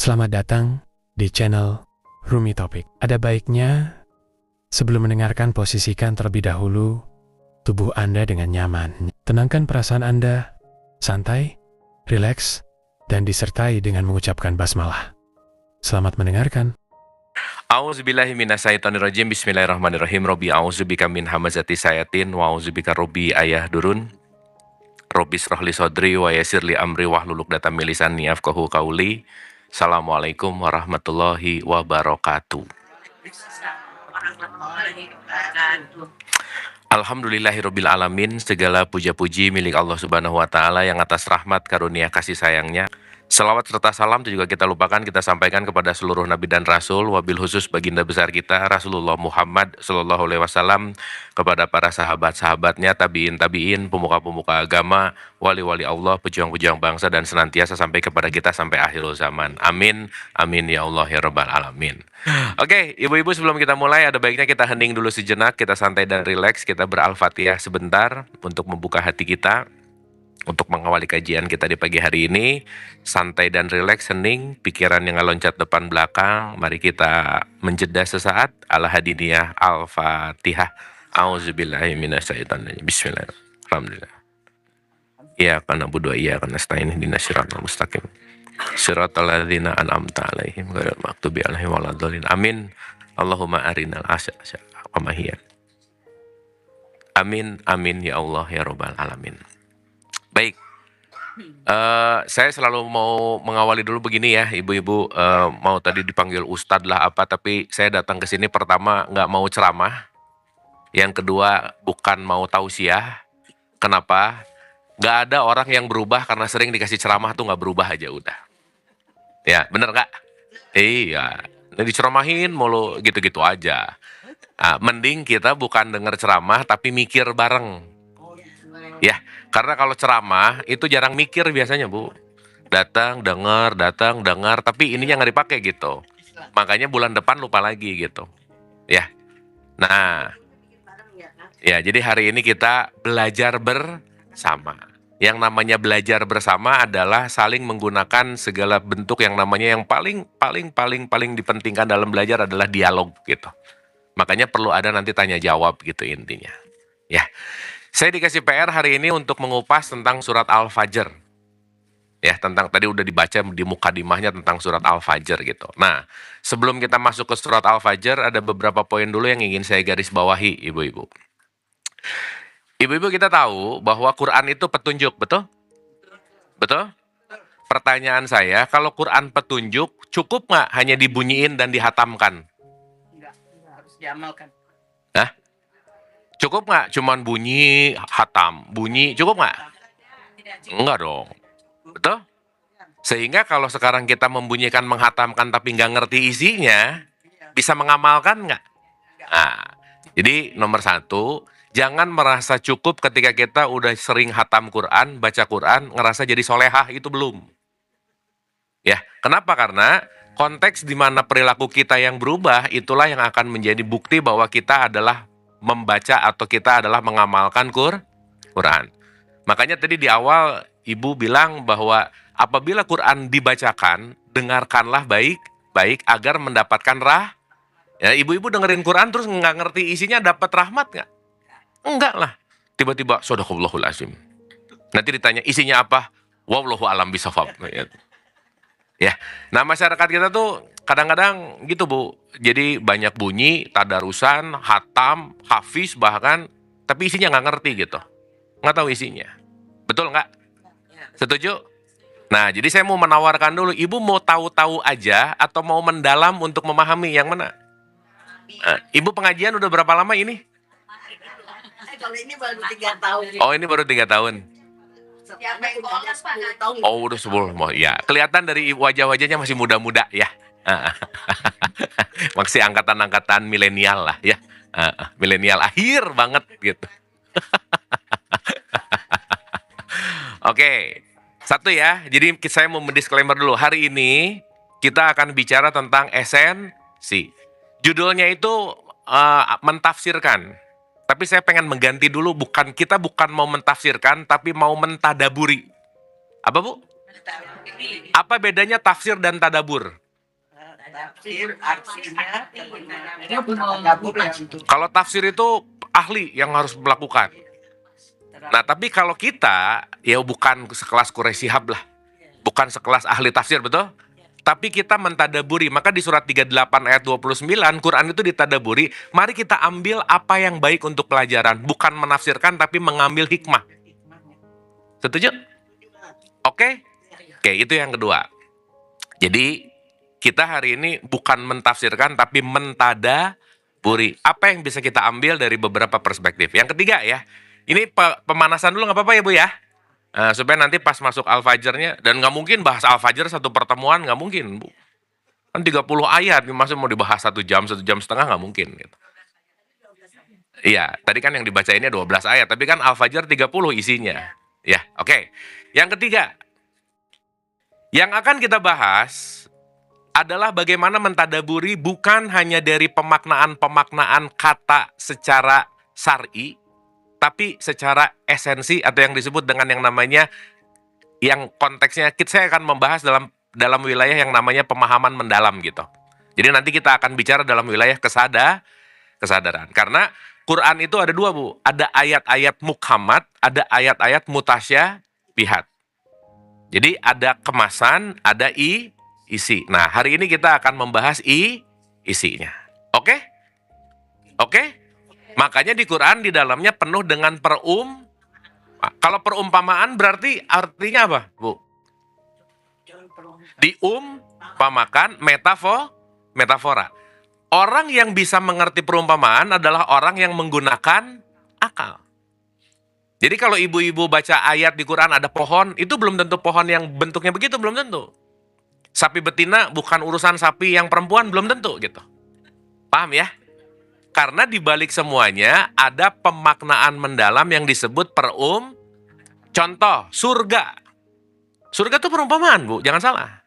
Selamat datang di channel Rumi Topik. Ada baiknya sebelum mendengarkan, posisikan terlebih dahulu tubuh Anda dengan nyaman. Tenangkan perasaan Anda, santai, rileks, dan disertai dengan mengucapkan basmalah. Selamat mendengarkan. A'udzubillahi minasyaitonirrajim. Bismillahirrahmanirrahim. Robbi a'udzubika min hamazati sayatin wa a'udzubika robbi ayah durun. Robbi srohli sodri wa yasirli amri wahlul 'uqdatam min lisani yafqahu qauli. Assalamualaikum warahmatullahi wabarakatuh. Alhamdulillahirabbil alamin. Segala puja-puji milik Allah Subhanahu wa taala yang atas rahmat karunia kasih sayangnya. Selawat serta salam itu juga kita lupakan, kita sampaikan kepada seluruh nabi dan rasul, wabil khusus baginda besar kita Rasulullah Muhammad sallallahu alaihi wasallam, kepada para sahabat-sahabatnya, tabiin, pemuka-pemuka agama, wali-wali Allah, pejuang-pejuang bangsa, dan senantiasa sampai kepada kita sampai akhir zaman. Amin, amin ya Allah ya rabbal alamin. Oke, ibu-ibu, sebelum kita mulai ada baiknya kita hening dulu sejenak, kita santai dan rileks, kita beral-fatihah sebentar untuk membuka hati kita. Untuk mengawali kajian kita di pagi hari ini, santai dan rileks, hening, pikiran yang loncat depan belakang. Mari kita menjeda sesaat. Al-Hadiniyah, Al-Fatihah. A'udzubillahi minasyaitonir rajim. Bismillahirrahmanirrahim. Iyyaka na'budu wa iyyaka nasta'in, ihdinas siratal mustaqim. Siratal ladzina an'amta 'alaihim ghairil maghdubi 'alaihim waladdallin. Amin. Allahumma arinal hasanata kama hiya. Amin, amin ya Allah ya rabbal alamin. Baik, saya selalu mau mengawali dulu begini ya, ibu-ibu, mau tadi dipanggil ustadz lah apa, tapi saya datang ke sini pertama nggak mau ceramah, yang kedua bukan mau tausiah. Kenapa? Nggak ada orang yang berubah karena sering dikasih ceramah tuh nggak berubah aja udah. Ya, bener nggak? Iya, diceramahin mulu gitu-gitu aja. Mending kita bukan denger ceramah tapi mikir bareng. Ya, karena kalau ceramah itu jarang mikir biasanya, Bu. Datang, dengar, tapi ininya nggak dipakai gitu. Makanya bulan depan lupa lagi gitu. Ya. Nah, ya, jadi hari ini kita belajar bersama. Yang namanya belajar bersama adalah saling menggunakan segala bentuk yang namanya yang paling dipentingkan dalam belajar adalah dialog gitu. Makanya perlu ada nanti tanya jawab gitu intinya. Ya. Saya dikasih PR hari ini untuk mengupas tentang surat Al-Fajr. Ya, tentang tadi udah dibaca di mukadimahnya tentang surat Al-Fajr gitu. Nah, sebelum kita masuk ke surat Al-Fajr, ada beberapa poin dulu yang ingin saya garis bawahi, ibu-ibu. Ibu-ibu, kita tahu bahwa Quran itu petunjuk, betul? Betul? Pertanyaan saya, kalau Quran petunjuk, cukup nggak hanya dibunyiin dan dihatamkan? Enggak, harus diamalkan. Hah? Cukup nggak cuman bunyi, hatam, bunyi, cukup nggak? Enggak dong. Betul? Sehingga kalau sekarang kita membunyikan, menghatamkan tapi nggak ngerti isinya, bisa mengamalkan nggak? Nah, jadi nomor satu, jangan merasa cukup ketika kita udah sering hatam Quran, baca Quran, ngerasa jadi solehah, itu belum. Ya, kenapa? Karena konteks di mana perilaku kita yang berubah, itulah yang akan menjadi bukti bahwa kita adalah membaca atau kita adalah mengamalkan Quran. Makanya tadi di awal ibu bilang bahwa apabila Quran dibacakan, dengarkanlah baik-baik agar mendapatkan ya, ibu-ibu dengerin Quran terus nggak ngerti isinya, dapat rahmat nggak? Enggak lah. Tiba-tiba shadaqallahul azim. Nanti ditanya isinya apa? Wallahu alam bisawab. Ya, nah masyarakat kita tuh kadang-kadang gitu, Bu. Jadi banyak bunyi, tadarusan, hatam, hafiz bahkan, tapi isinya nggak ngerti gitu. Nggak tahu isinya. Betul nggak? Setuju? Nah, jadi saya mau menawarkan dulu, ibu mau tahu-tahu aja atau mau mendalam untuk memahami, yang mana? Ibu pengajian udah berapa lama ini? Kalau ini baru 3 tahun. Oh, ini baru 3 tahun. Oh, udah 10. Ya, kelihatan dari wajah-wajahnya masih muda-muda ya. Masih angkatan-angkatan milenial lah ya. Milenial akhir banget gitu. Oke, satu ya. Jadi saya mau mendisklaimer dulu. Hari ini kita akan bicara tentang esensi. Judulnya itu mentafsirkan. Tapi saya pengen mengganti dulu, bukan mau mentafsirkan, tapi mau mentadaburi. Apa, Bu? Apa bedanya tafsir dan tadabur? Tafsir artinya tadabbur itu. Kalau tafsir itu ahli yang harus melakukan. Nah, tapi kalau kita, ya bukan sekelas Quraisy Shihab lah. Bukan sekelas ahli tafsir, betul? Tapi kita mentadaburi. Maka di surat 38 ayat 29, Quran itu ditadaburi. Mari kita ambil apa yang baik untuk pelajaran. Bukan menafsirkan, tapi mengambil hikmah. Setuju? Oke? Oke, itu yang kedua. Jadi, kita hari ini bukan mentafsirkan, tapi mentadaburi. Apa yang bisa kita ambil dari beberapa perspektif. Yang ketiga ya, ini pemanasan dulu nggak apa-apa ya Bu ya? Supaya nanti pas masuk Al-Fajrnya, dan nggak mungkin bahas Al-Fajr satu pertemuan, nggak mungkin Bu. Kan 30 ayat, maksudnya mau dibahas 1 jam, 1 jam setengah nggak mungkin. Gitu. Iya, tadi kan yang dibaca ini 12 ayat, tapi kan Al-Fajr 30 isinya. Ya, oke. Yang ketiga, yang akan kita bahas adalah bagaimana mentadaburi bukan hanya dari pemaknaan-pemaknaan kata secara syar'i, tapi secara esensi atau yang disebut dengan yang namanya, yang konteksnya saya akan membahas dalam wilayah yang namanya pemahaman mendalam gitu. Jadi nanti kita akan bicara dalam wilayah kesadaran. Karena Quran itu ada dua Bu, ada ayat-ayat muhkamat, ada ayat-ayat mutasyabihat. Jadi ada kemasan, ada isi. Nah, hari ini kita akan membahas isinya. Oke? Oke? Makanya di Quran di dalamnya penuh dengan kalau perumpamaan berarti artinya apa, Bu? Diumpamakan metafora. Orang yang bisa mengerti perumpamaan adalah orang yang menggunakan akal. Jadi kalau ibu-ibu baca ayat di Quran ada pohon, itu belum tentu pohon yang bentuknya begitu, belum tentu. Sapi betina bukan urusan sapi yang perempuan, belum tentu gitu. Paham ya? Karena di balik semuanya ada pemaknaan mendalam yang disebut contoh, surga. Surga itu perumpamaan, Bu, jangan salah.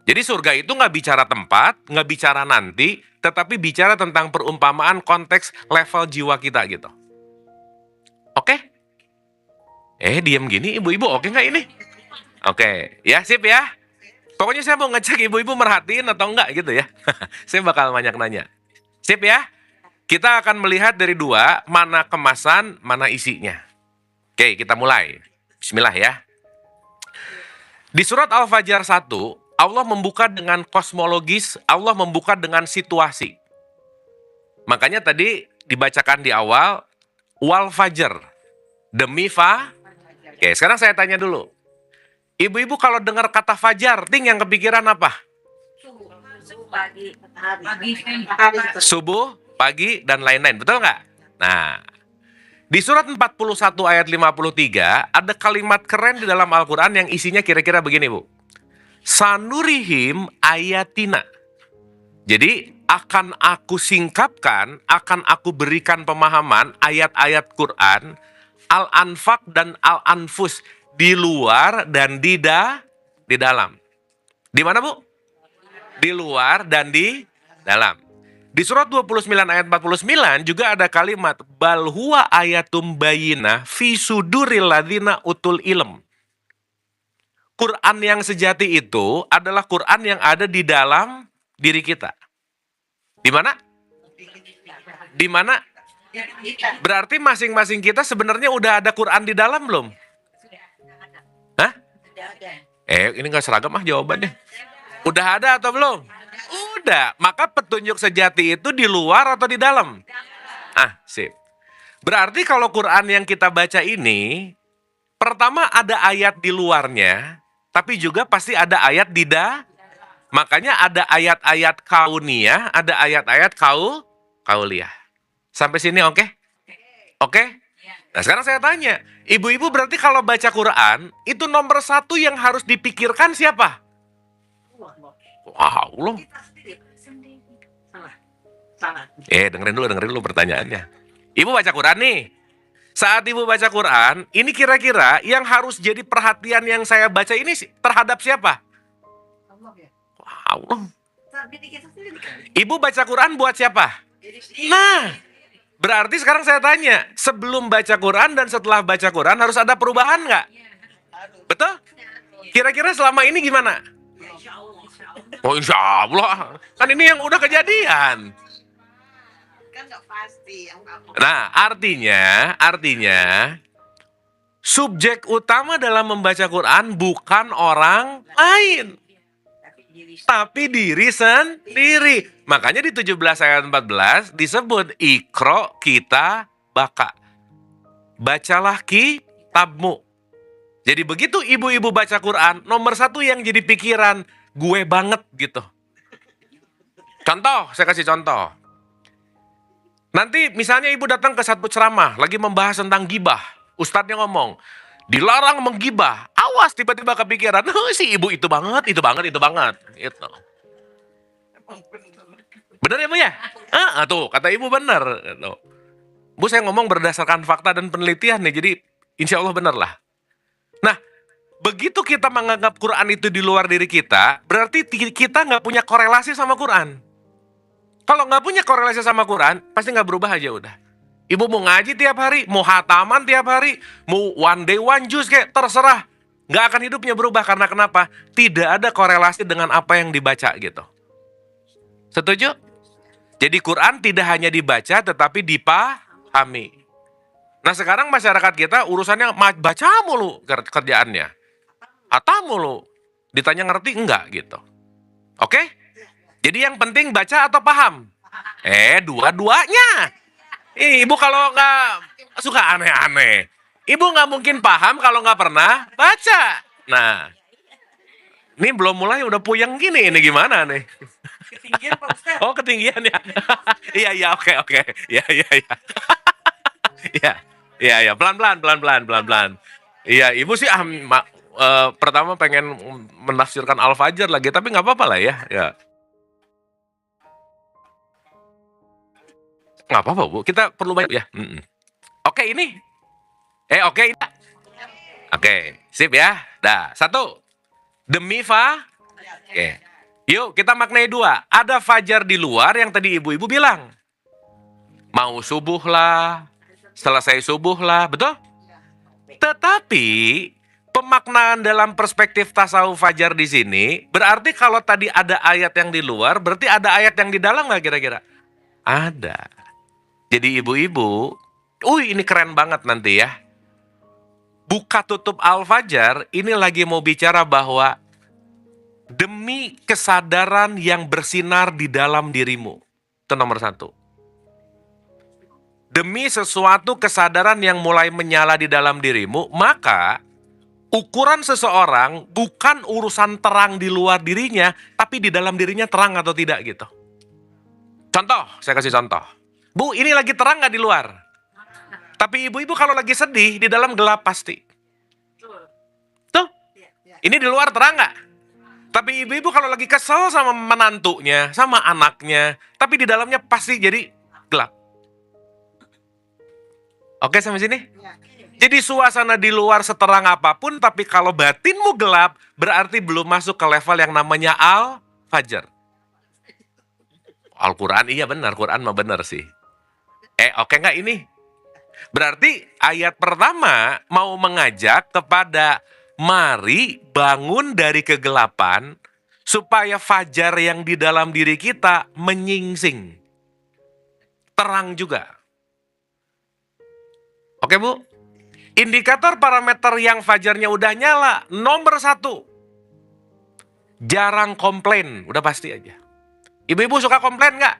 Jadi surga itu nggak bicara tempat, nggak bicara nanti, tetapi bicara tentang perumpamaan konteks level jiwa kita gitu. Oke? Diam gini ibu-ibu, oke nggak ini? Oke, ya sip ya. Pokoknya saya mau ngecek ibu-ibu merhatiin atau enggak gitu ya. Saya bakal banyak nanya. Sip ya? Kita akan melihat dari dua, mana kemasan, mana isinya. Oke, kita mulai. Bismillah ya. Di surat Al-Fajr 1, Allah membuka dengan kosmologis, Allah membuka dengan situasi. Makanya tadi dibacakan di awal, wal fajr, demi Oke, sekarang saya tanya dulu. Ibu-ibu kalau dengar kata fajar, yang kepikiran apa? Subuh, pagi, dan lain-lain. Betul nggak? Nah, di surat 41 ayat 53, ada kalimat keren di dalam Al-Quran yang isinya kira-kira begini, Bu. Sanurihim ayatina. Jadi, akan aku singkapkan, akan aku berikan pemahaman ayat-ayat Quran, Al-Anfaq dan Al-Anfus, di luar dan di dalam. Di mana, Bu? Di luar dan di dalam. Di surat 29 ayat 49 juga ada kalimat bal huwa ayatum bayyinah fi suduril ladzina utul ilm. Quran yang sejati itu adalah Quran yang ada di dalam diri kita. Di mana? Di mana? Berarti masing-masing kita sebenarnya udah ada Quran di dalam belum? Hah? Ini nggak seragam jawabannya. Udah ada atau belum? Udah. Maka petunjuk sejati itu di luar atau di dalam? Sip. Berarti kalau Quran yang kita baca ini, pertama ada ayat di luarnya, tapi juga pasti ada ayat di Makanya ada ayat-ayat kauniyah, ada ayat-ayat kauliyah. Sampai sini oke? Oke? Nah sekarang saya tanya, ibu-ibu berarti kalau baca Quran, itu nomor satu yang harus dipikirkan siapa? Allah. Dengerin dulu pertanyaannya. Ibu baca Quran nih. Saat ibu baca Quran, ini kira-kira yang harus jadi perhatian yang saya baca ini terhadap siapa? Allah. Ibu baca Quran buat siapa? Nah, berarti sekarang saya tanya, sebelum baca Quran dan setelah baca Quran harus ada perubahan nggak? Betul? Kira-kira selama ini gimana? Oh insya Allah. Kan ini yang udah kejadian. Kan nggak pasti yang kamu. Nah, artinya subjek utama dalam membaca Quran bukan orang lain, tapi diri sendiri. Makanya di 17 ayat 14 disebut Iqra kita baka. Bacalah kitabmu. Jadi begitu ibu-ibu baca Quran, nomor satu yang jadi pikiran, gue banget gitu. Contoh, saya kasih contoh. Nanti misalnya ibu datang ke satu ceramah, lagi membahas tentang gibah. Ustadznya ngomong, dilarang menggibah. Awas tiba-tiba kepikiran, si ibu itu banget. Gitu. Bener ya Bu ya? Tuh, kata ibu bener. Gitu. Bu, saya ngomong berdasarkan fakta dan penelitian nih, jadi insya Allah bener lah. Nah, begitu kita menganggap Quran itu di luar diri kita, berarti kita nggak punya korelasi sama Quran. Kalau nggak punya korelasi sama Quran, pasti nggak berubah aja udah. Ibu mau ngaji tiap hari, mau hataman tiap hari, mau one day one juice kayak terserah. Nggak akan hidupnya berubah karena kenapa? Tidak ada korelasi dengan apa yang dibaca gitu. Setuju? Jadi Quran tidak hanya dibaca tetapi dipahami. Nah sekarang masyarakat kita urusannya baca mulu kerjaannya. Hatam mulu. Ditanya ngerti enggak gitu. Oke? Jadi yang penting baca atau paham? Dua-duanya. Ibu kalau nggak suka aneh-aneh. Ibu nggak mungkin paham kalau nggak pernah baca. Nah, ini belum mulai udah puyeng gini. Ini gimana nih? Ketinggian Pak Ustaz. Oh ketinggian ya? Iya, oke. Iya, pelan-pelan. Iya, ibu sih pertama pengen menafsirkan Al-Fajr lagi, tapi nggak apa-apa lah ya. Nggak apa-apa Bu, kita perlu banyak ya. Oke ini. Oke. Oke, sip ya. Dah, satu. Demi Oke. Yuk kita maknai dua. Ada fajar di luar yang tadi ibu-ibu bilang. Mau subuh lah, selesai subuh lah, betul? Tetapi pemaknaan dalam perspektif tasawuf fajar di sini berarti kalau tadi ada ayat yang di luar, berarti ada ayat yang di dalam nggak kira-kira? Ada. Jadi ibu-ibu, ini keren banget nanti ya. Buka tutup Al-Fajr, ini lagi mau bicara bahwa demi kesadaran yang bersinar di dalam dirimu. Itu nomor satu. Demi sesuatu kesadaran yang mulai menyala di dalam dirimu, maka ukuran seseorang bukan urusan terang di luar dirinya, tapi di dalam dirinya terang atau tidak gitu. Contoh, saya kasih contoh. Bu, ini lagi terang nggak di luar? Tapi ibu-ibu kalau lagi sedih, di dalam gelap pasti. Tuh, ini di luar terang nggak? Tapi ibu-ibu kalau lagi kesel sama menantunya, sama anaknya, tapi di dalamnya pasti jadi gelap. Oke sampai sini? Jadi suasana di luar seterang apapun, tapi kalau batinmu gelap, berarti belum masuk ke level yang namanya Al-Fajr. Al-Quran, iya benar, Quran mah benar sih. Oke nggak ini? Berarti ayat pertama mau mengajak kepada mari bangun dari kegelapan supaya fajar yang di dalam diri kita menyingsing. Terang juga. Oke Bu? Indikator parameter yang fajarnya udah nyala, nomor 1. Jarang komplain, udah pasti aja. Ibu-ibu suka komplain nggak?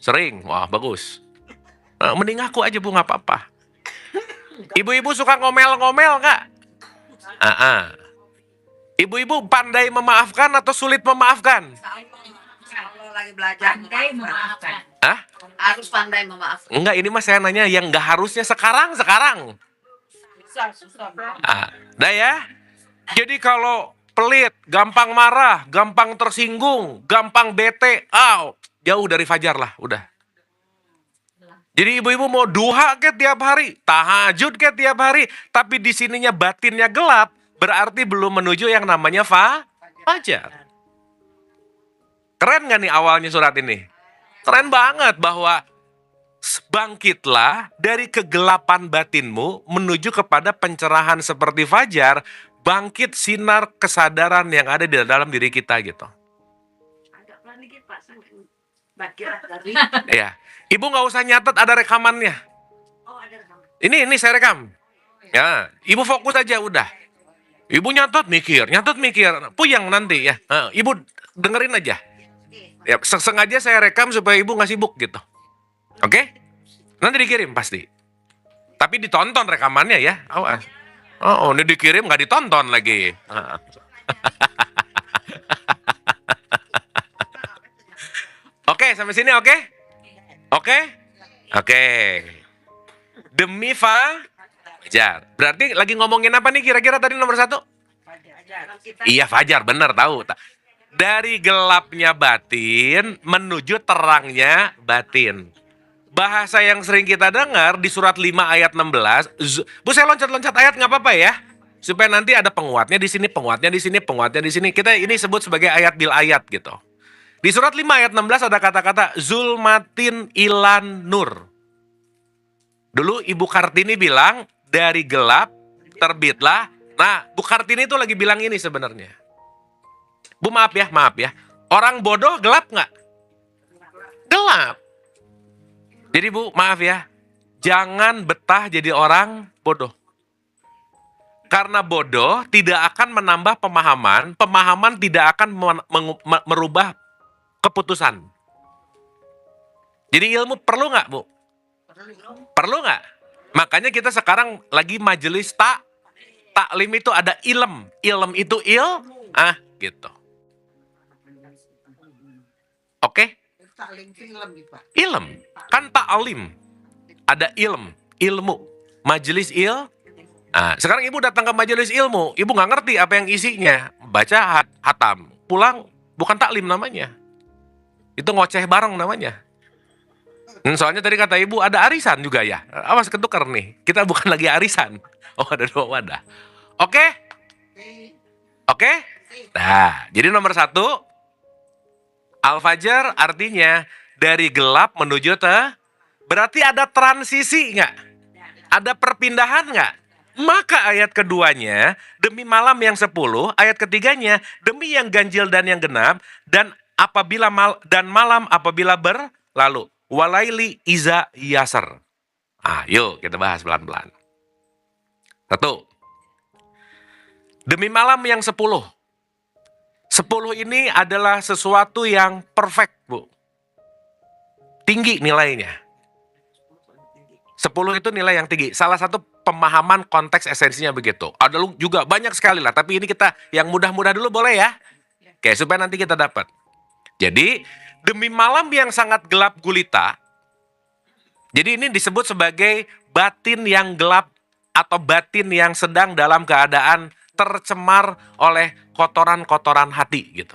Sering. Wah bagus. Mending aku aja Bu, nggak apa-apa. Ibu-ibu suka ngomel-ngomel nggak? Ibu-ibu pandai memaafkan atau sulit memaafkan? Kalau lagi belajar pandai memaafkan. Harus pandai memaafkan. Enggak, ini mas saya nanya yang nggak harusnya sekarang. Susah. Dah ya. Jadi kalau pelit, gampang marah, gampang tersinggung, gampang bete, jauh dari fajar lah, udah. Jadi ibu-ibu mau duha ke tiap hari, tahajud ke tiap hari, tapi di sininya batinnya gelap, berarti belum menuju yang namanya fajar. Keren gak nih awalnya surat ini? Keren banget bahwa bangkitlah dari kegelapan batinmu menuju kepada pencerahan seperti fajar, bangkit sinar kesadaran yang ada di dalam diri kita gitu. Ya, Ibu nggak usah nyatet, ada rekamannya. Ini saya rekam. Ya, Ibu fokus aja udah. Ibu nyatet mikir, puyeng nanti ya. Ibu dengerin aja. Ya, sengaja saya rekam supaya Ibu nggak sibuk gitu. Oke? Nanti dikirim pasti. Tapi ditonton rekamannya ya. Awas. Oh, ini dikirim nggak ditonton lagi. Oke, sampai sini oke? Oke? Oke. Demi Fajar. Berarti lagi ngomongin apa nih kira-kira tadi nomor 1? Iya, Fajar, bener tahu. Dari gelapnya batin menuju terangnya batin. Bahasa yang sering kita dengar di surat 5 ayat 16. Bu, saya loncat-loncat ayat nggak apa-apa ya? Supaya nanti ada penguatnya di sini, penguatnya di sini, penguatnya di sini. Kita ini sebut sebagai ayat bil ayat gitu. Di surat 5 ayat 16 ada kata-kata zulmatin ilan nur. Dulu Ibu Kartini bilang dari gelap terbitlah. Nah, Bu Kartini itu lagi bilang ini sebenarnya. Bu, maaf ya. Orang bodoh gelap nggak? Gelap. Jadi Bu, maaf ya. Jangan betah jadi orang bodoh. Karena bodoh tidak akan menambah pemahaman, pemahaman tidak akan merubah keputusan. Jadi ilmu perlu nggak, Bu? Perlu nggak? Makanya kita sekarang lagi majelis taklim itu ada ilm. Ilm itu gitu. Oke? Ilm. Kan ta'lim. Ada ilmu. Majelis sekarang Ibu datang ke majelis ilmu. Ibu nggak ngerti apa yang isinya. Baca hatam. Pulang, bukan taklim namanya. Itu ngoceh bareng namanya. Soalnya tadi kata Ibu ada arisan juga ya. Awas ketukar nih. Kita bukan lagi arisan. Oh, ada 2 wadah. Oke? Nah, jadi nomor 1. Al-Fajr artinya dari gelap menuju berarti ada transisi nggak? Ada perpindahan nggak? Maka ayat keduanya, demi malam yang 10, ayat ketiganya, demi yang ganjil dan yang genap, dan malam apabila berlalu. Walaili iza yasar. Yuk kita bahas pelan-pelan. 1. Demi malam yang 10. 10 ini adalah sesuatu yang perfect, Bu. Tinggi nilainya. 10 itu nilai yang tinggi. Salah satu pemahaman konteks esensinya begitu. Ada juga banyak sekali lah, tapi ini kita yang mudah-mudah dulu boleh ya? Oke, supaya nanti kita dapat. Jadi, demi malam yang sangat gelap gulita, jadi ini disebut sebagai batin yang gelap atau batin yang sedang dalam keadaan tercemar oleh kotoran-kotoran hati gitu.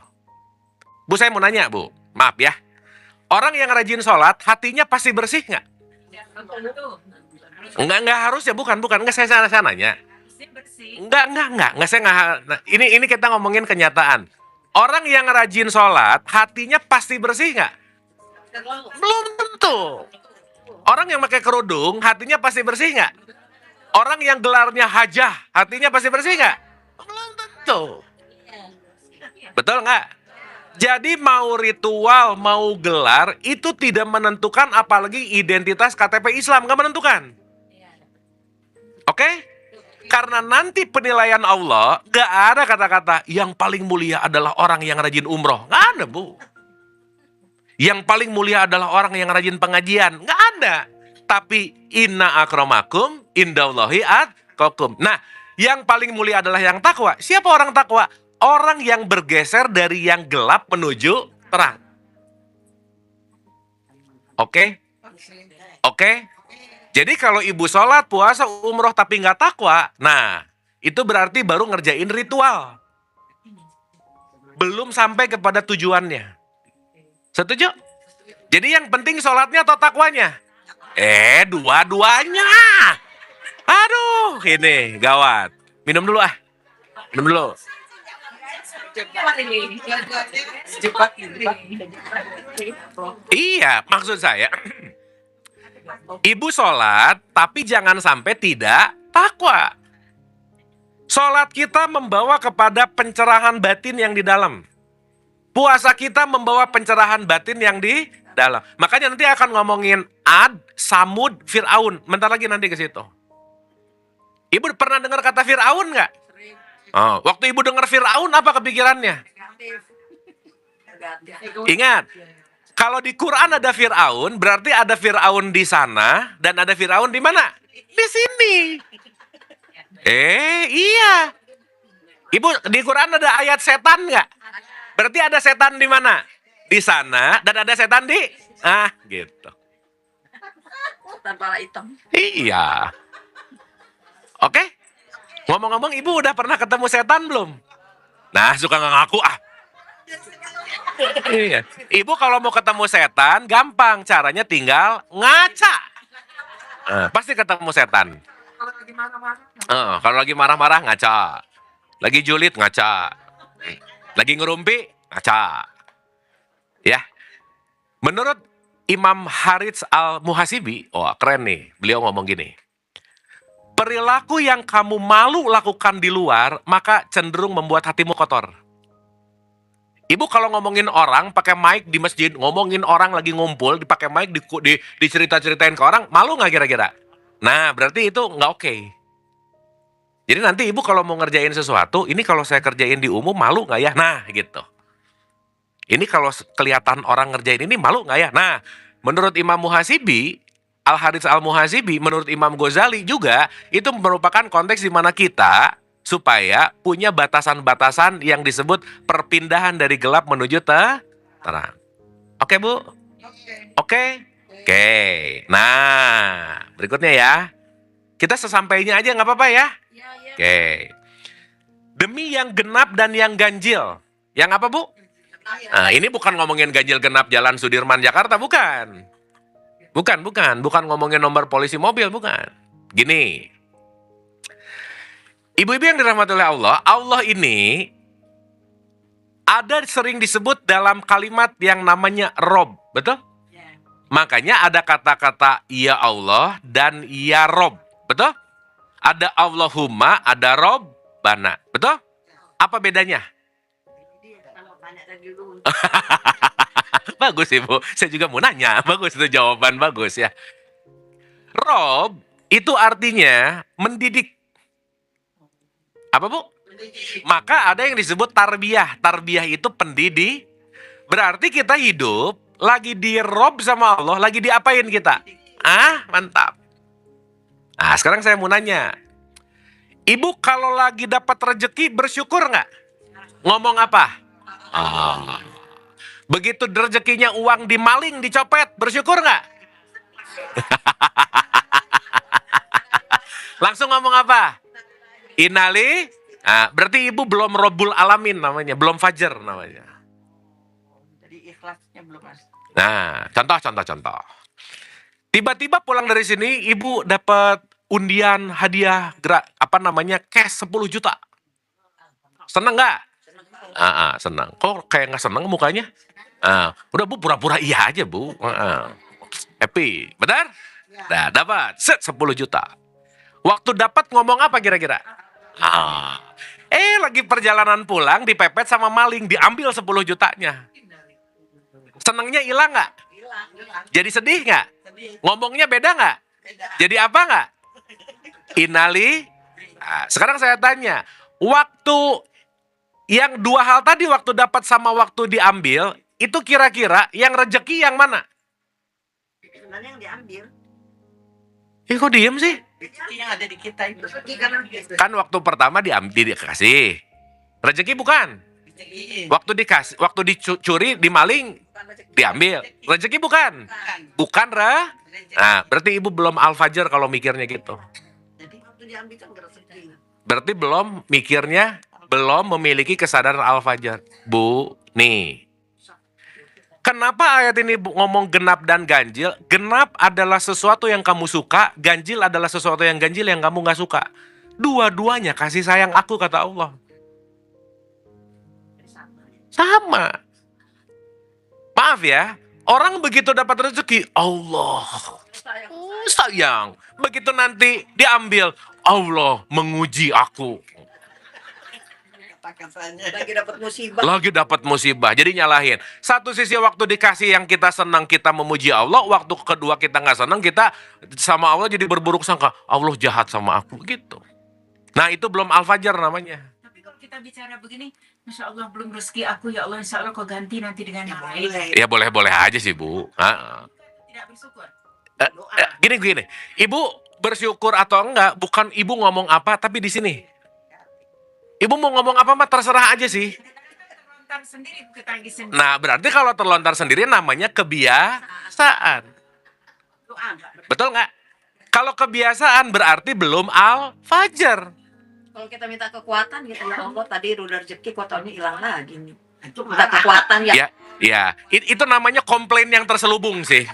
Bu, saya mau nanya, Bu. Maaf ya. Orang yang rajin sholat, hatinya pasti bersih nggak? Enggak harus ya, bukan. Enggak, saya nanya. Enggak. Ini kita ngomongin kenyataan. Orang yang rajin sholat, hatinya pasti bersih nggak? Belum tentu. Orang yang pakai kerudung, hatinya pasti bersih nggak? Orang yang gelarnya hajah, hatinya pasti bersih nggak? Belum tentu. Betul nggak? Jadi mau ritual, mau gelar, itu tidak menentukan, apalagi identitas KTP Islam, nggak menentukan. Oke? Karena nanti penilaian Allah, nggak ada kata-kata yang paling mulia adalah orang yang rajin umroh. Nggak ada, Bu. Yang paling mulia adalah orang yang rajin pengajian. Nggak ada. Tapi inna akramakum indallahi atqakum. Nah, yang paling mulia adalah yang takwa. Siapa orang takwa? Orang yang bergeser dari yang gelap menuju terang. Oke? Jadi kalau ibu sholat, puasa, umroh tapi nggak takwa, nah itu berarti baru ngerjain ritual. Belum sampai kepada tujuannya. Setuju? Jadi yang penting sholatnya atau takwanya? Dua-duanya. Aduh, ini gawat. Minum dulu. Iya, maksud saya, ibu sholat, tapi jangan sampai tidak takwa. Sholat kita membawa kepada pencerahan batin yang di dalam. Puasa kita membawa pencerahan batin yang di dalam. Makanya nanti akan ngomongin Ad, Samud, Fir'aun. Bentar lagi nanti ke situ. Ibu pernah dengar kata Fir'aun nggak? Sering. Oh, waktu ibu dengar Fir'aun apa kepikirannya? Negatif. Ingat, kalau di Quran ada Fir'aun, berarti ada Fir'aun di sana dan ada Fir'aun di mana? Di sini. Iya. Ibu, di Quran ada ayat setan nggak? Berarti ada setan di mana? Di sana dan ada setan di gitu. Tanpa hitam. Iya. Oke? Ngomong-ngomong, ibu udah pernah ketemu setan belum? Nah, suka nggak ngaku Iya. Ibu kalau mau ketemu setan, gampang. Caranya tinggal ngaca. Pasti ketemu setan. Kalau lagi marah-marah. Kalau lagi marah-marah, ngaca. Lagi julid, ngaca. Lagi ngerumpi, ngaca. Ya. Menurut Imam Harits Al-Muhasibi, keren nih, beliau ngomong gini. Perilaku yang kamu malu lakukan di luar, maka cenderung membuat hatimu kotor. Ibu kalau ngomongin orang pakai mic di masjid, ngomongin orang lagi ngumpul, dipakai mic, dicerita-ceritain ke orang, malu nggak kira-kira? Nah, berarti itu nggak oke. Jadi nanti ibu kalau mau ngerjain sesuatu, ini kalau saya kerjain di umum, malu nggak ya? Nah, gitu. Ini kalau kelihatan orang ngerjain ini, malu nggak ya? Nah, menurut Imam Muhasibi, Al-Harits Al-Muhasibi, menurut Imam Ghazali juga, itu merupakan konteks di mana kita supaya punya batasan-batasan yang disebut perpindahan dari gelap menuju terang. Oke, Bu? Oke? Oke. Nah, berikutnya ya. Kita sesampainya aja nggak apa-apa ya? Oke. Demi yang genap dan yang ganjil. Yang apa, Bu? Nah, ini bukan ngomongin ganjil genap Jalan Sudirman, Jakarta, bukan. Bukan ngomongin nomor polisi mobil, bukan. Gini. Ibu-ibu yang dirahmati oleh Allah, Allah ini ada sering disebut dalam kalimat yang namanya Rob, betul? Makanya ada kata-kata Ya Allah dan Ya Rob, betul? Ada Allahumma, ada Robbana, betul? Apa bedanya? Bagus Ibu, saya juga mau nanya. Bagus itu jawaban, bagus ya. Rob itu artinya mendidik. Apa Bu? Maka ada yang disebut tarbiyah. Tarbiyah itu pendidik. Berarti kita hidup lagi di Rob sama Allah, lagi diapain kita? Mantap. Nah, sekarang saya mau nanya. Ibu kalau lagi dapat rezeki bersyukur nggak? Ngomong apa? Begitu rezekinya uang dimaling, dicopet, bersyukur nggak? Langsung ngomong apa? Inali. Berarti ibu belum Robul Alamin namanya, belum Fajar namanya. Jadi ikhlasnya belum ada. Nah, contoh. Tiba-tiba pulang dari sini, ibu dapat undian hadiah cash 10 juta. Seneng nggak? Senang. Kok kayak nggak seneng mukanya? Udah Bu, pura-pura iya aja Bu. Happy, benar? Nah, dapat 10 juta. Waktu dapat ngomong apa kira-kira? Lagi perjalanan pulang dipepet sama maling, diambil 10 jutanya. Senengnya hilang nggak? Jadi sedih nggak? Ngomongnya beda nggak? Jadi apa nggak? Inali. Sekarang saya tanya, waktu yang dua hal tadi, waktu dapat sama waktu diambil, itu kira-kira yang rezeki yang mana? Sebenarnya yang diambil. Kok diem sih? Rezeki yang ada di kita itu. Kan waktu pertama dikasih. Rezeki bukan? Waktu dikasih, waktu dicuri, dimaling, diambil. Rezeki bukan? Bukan, Nah, berarti ibu belum Al-Fajr kalau mikirnya gitu. Jadi waktu diambil kan rezeki. Berarti belum mikirnya, belum memiliki kesadaran Al-Fajr. Bu, nih. Kenapa ayat ini ngomong genap dan ganjil? Genap adalah sesuatu yang kamu suka, ganjil adalah sesuatu yang ganjil yang kamu gak suka. Dua-duanya kasih sayang aku, kata Allah. Sama. Maaf ya, orang begitu dapat rezeki, Allah sayang. Begitu nanti diambil, Allah menguji aku. Lagi dapat musibah. Lagi dapat musibah, jadi nyalahin. Satu sisi waktu dikasih yang kita senang, kita memuji Allah. Waktu kedua kita nggak senang, kita sama Allah jadi berburuk sangka. Allah jahat sama aku, gitu. Nah, itu belum Al-Fajr namanya. Tapi kalau kita bicara begini, Masya Allah belum rezeki aku, ya Allah Insya Allah kau ganti nanti dengan yang lain. Ya boleh-boleh aja sih, Bu. Tidak bersyukur. Gini. Ibu bersyukur atau enggak, bukan ibu ngomong apa, tapi di sini. Ibu mau ngomong apa mah terserah aja sih. Terlontar sendiri, ketagi sendiri. Nah, berarti kalau terlontar sendiri namanya kebiasaan. Doa. Betul nggak? Kalau kebiasaan berarti belum Al-Fajr. Kalau kita minta kekuatan gitu ya Allah, tadi udah rezeki kok tahunnya hilang lagi nih. Minta kekuatan ya. Ya, itu namanya komplain yang terselubung sih.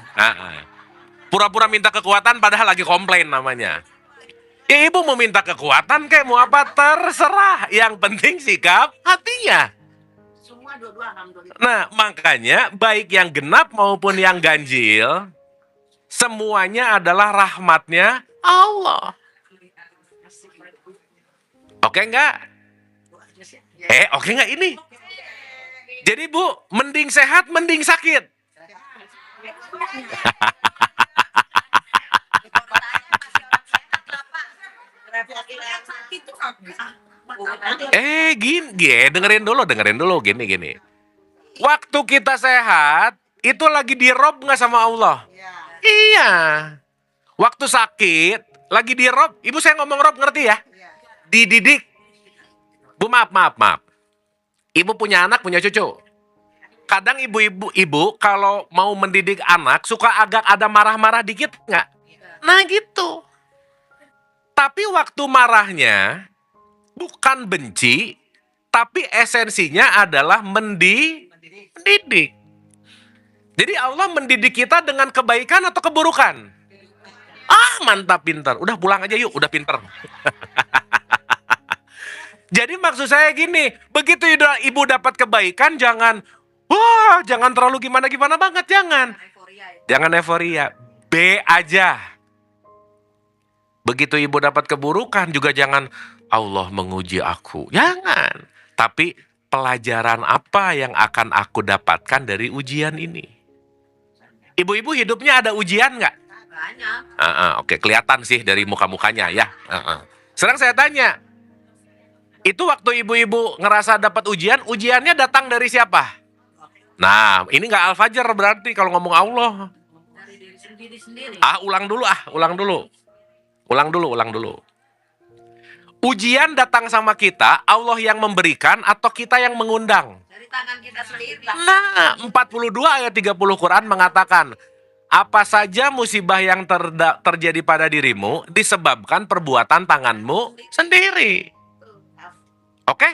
Pura-pura minta kekuatan padahal lagi komplain namanya. Ya, ibu mau minta kekuatan kayak mau apa terserah. Yang penting sikap hatinya. Semua dua-dua alhamdulillah. Nah, makanya baik yang genap maupun yang ganjil, semuanya adalah rahmatnya Allah. Oke nggak? Oke nggak ini? Jadi Bu, mending sehat, mending sakit. Gini, dengerin dulu, gini. Waktu kita sehat, itu lagi dirob nggak sama Allah? Iya. Waktu sakit, lagi dirob, ibu saya ngomong rob ngerti ya? Dididik. Bu, maaf. Ibu punya anak, punya cucu. Kadang ibu kalau mau mendidik anak, suka agak ada marah-marah dikit nggak? Nah gitu. Tapi waktu marahnya, bukan benci, tapi esensinya adalah mendidik. Jadi Allah mendidik kita dengan kebaikan atau keburukan? Mantap, pintar. Udah pulang aja yuk, udah pintar. Jadi maksud saya gini, begitu ibu dapat kebaikan, jangan terlalu gimana-gimana banget, jangan. Jangan euforia, B aja. Begitu ibu dapat keburukan juga jangan Allah menguji aku. Jangan. Tapi pelajaran apa yang akan aku dapatkan dari ujian ini? Ibu-ibu hidupnya ada ujian nggak? Banyak. Oke, kelihatan sih dari muka-mukanya ya. Sekarang saya tanya, itu waktu ibu-ibu ngerasa dapat ujian, ujiannya datang dari siapa? Nah, ini nggak Al-Fajr berarti kalau ngomong Allah. Dari diri sendiri. Ulang dulu. Ujian datang sama kita, Allah yang memberikan atau kita yang mengundang? Dari tangan kita sendiri. Nah, 42 ayat 30 Quran mengatakan, apa saja musibah yang terjadi pada dirimu disebabkan perbuatan tanganmu sendiri. Oke?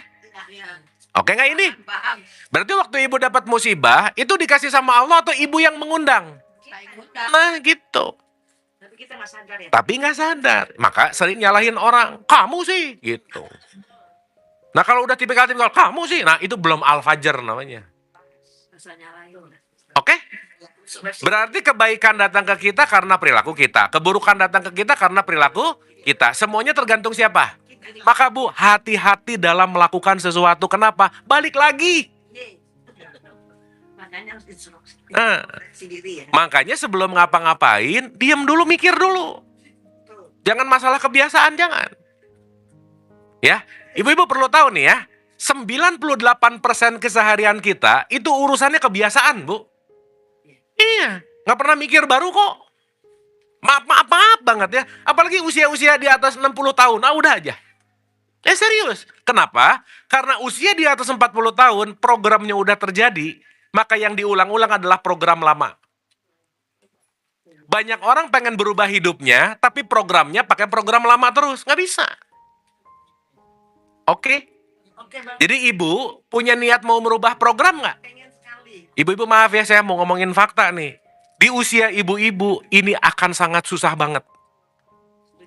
Oke nggak ini? Paham. Berarti waktu ibu dapat musibah, itu dikasih sama Allah atau ibu yang mengundang? Nah gitu. Tapi kita nggak sadar ya. Tapi nggak sadar. Maka sering nyalahin orang. Kamu sih, gitu. Nah kalau udah tipikal, kamu sih. Nah itu belum Al-Fajr namanya. Oke? Berarti kebaikan datang ke kita karena perilaku kita. Keburukan datang ke kita karena perilaku kita. Semuanya tergantung siapa? Maka Bu, hati-hati dalam melakukan sesuatu. Kenapa? Balik lagi. Makanya harus instruksi diri ya. Makanya sebelum ngapa-ngapain, diam dulu, mikir dulu. Jangan masalah kebiasaan, jangan. Ya, ibu-ibu perlu tahu nih ya, 98% keseharian kita itu urusannya kebiasaan, Bu. Iya, nggak pernah mikir baru kok. Maaf banget ya. Apalagi usia-usia di atas 60 tahun, udah aja. Serius. Kenapa? Karena usia di atas 40 tahun, programnya udah terjadi, maka yang diulang-ulang adalah program lama. Banyak orang pengen berubah hidupnya, tapi programnya pakai program lama terus. Nggak bisa. Oke? Jadi ibu punya niat mau merubah program nggak? Ibu-ibu maaf ya, saya mau ngomongin fakta nih. Di usia ibu-ibu ini akan sangat susah banget.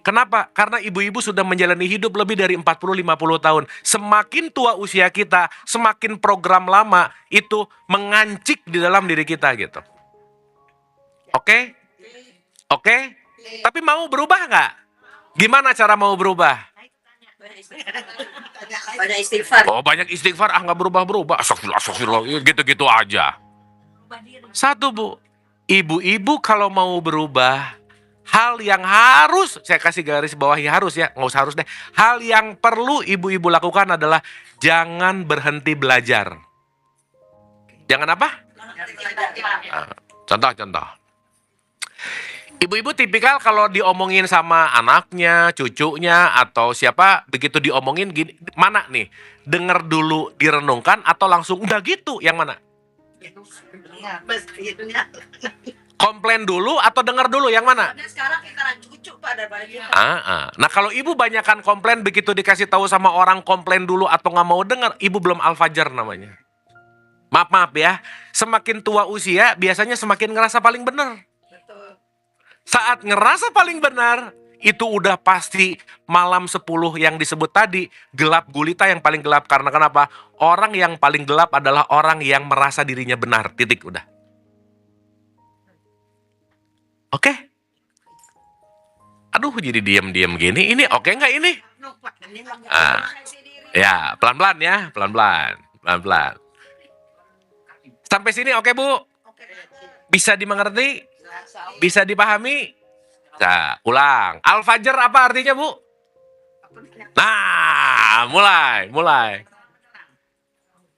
Kenapa? Karena ibu-ibu sudah menjalani hidup lebih dari 40-50 tahun. Semakin tua usia kita, semakin program lama itu mengancik di dalam diri kita gitu. Oke? Tapi mau berubah nggak? Gimana cara mau berubah? Banyak istighfar. Oh, banyak istighfar, nggak berubah-berubah. Astagfirullah, astagfirullah, gitu-gitu aja. Satu, Bu. Ibu-ibu kalau mau berubah, hal yang harus, saya kasih garis bawahi harus ya, nggak usah harus deh. Hal yang perlu ibu-ibu lakukan adalah jangan berhenti belajar. Jangan apa? Contoh. Ibu-ibu tipikal kalau diomongin sama anaknya, cucunya, atau siapa, begitu diomongin gini, mana nih? Dengar dulu, direnungkan, atau langsung udah gitu, yang mana? Komplain dulu atau dengar dulu, yang mana? Sekarang kita cucu Pak daripada kita. Nah kalau ibu banyakkan komplain, begitu dikasih tahu sama orang komplain dulu atau nggak mau dengar, ibu belum al-fajar namanya. Maaf ya, semakin tua usia biasanya semakin ngerasa paling benar. Saat ngerasa paling benar, itu udah pasti malam 10 yang disebut tadi, gelap gulita yang paling gelap. Karena kenapa? Orang yang paling gelap adalah orang yang merasa dirinya benar. Titik, udah. Oke? Aduh, jadi diam-diam gini. Ini oke nggak ini? Ya, pelan-pelan ya, pelan-pelan. Sampai sini oke, Bu? Bisa dimengerti? Bisa dipahami? Nah, ulang. Al-Fajr apa artinya, Bu? Nah, mulai.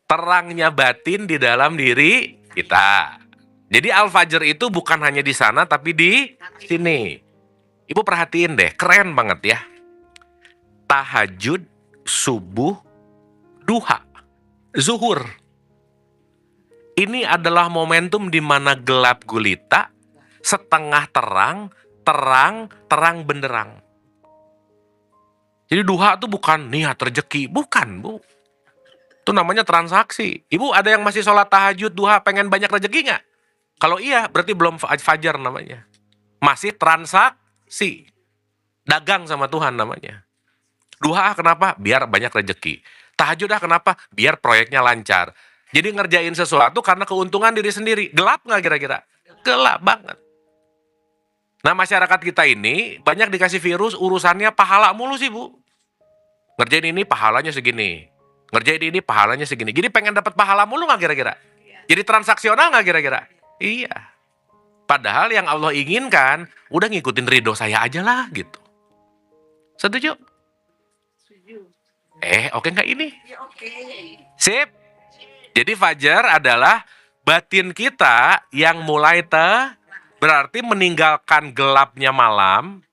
Terangnya batin di dalam diri kita. Jadi Al-Fajr itu bukan hanya di sana, tapi di sini. Ibu perhatiin deh, keren banget ya. Tahajud, subuh, duha, zuhur. Ini adalah momentum di mana gelap gulita, setengah terang, terang benderang. Jadi duha itu bukan niat rezeki, bukan, Bu. Itu namanya transaksi. Ibu ada yang masih sholat tahajud, duha, pengen banyak rezeki nggak? Kalau iya, berarti belum fajar namanya. Masih transaksi. Dagang sama Tuhan namanya. Duha kenapa? Biar banyak rezeki. Tahajud kenapa? Biar proyeknya lancar. Jadi ngerjain sesuatu karena keuntungan diri sendiri. Gelap nggak kira-kira? Gelap banget. Nah masyarakat kita ini banyak dikasih virus urusannya pahala mulu sih, Bu. Ngerjain ini pahalanya segini. Ngerjain ini pahalanya segini. Jadi pengen dapat pahala mulu nggak kira-kira? Jadi transaksional nggak kira-kira? Iya. Padahal yang Allah inginkan, udah ngikutin ridho saya aja lah gitu. Setuju? Oke nggak ini? Sip. Jadi fajar adalah batin kita yang mulai berarti meninggalkan gelapnya malam.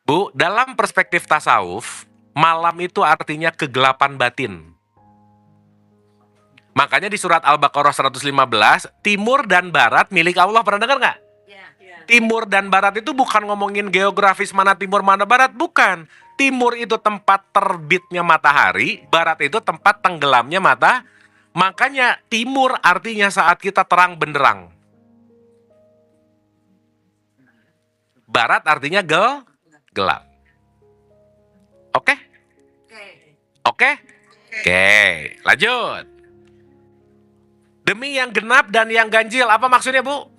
Bu, dalam perspektif tasawuf, malam itu artinya kegelapan batin. Makanya di surat Al-Baqarah 115, timur dan barat milik Allah. Pernah dengar nggak? Timur dan barat itu bukan ngomongin geografis mana timur mana barat, bukan. Timur itu tempat terbitnya matahari, barat itu tempat tenggelamnya matahari. Makanya timur artinya saat kita terang benderang. Barat artinya gelap. Oke? Oke, lanjut. Demi yang genap dan yang ganjil, apa maksudnya, Bu?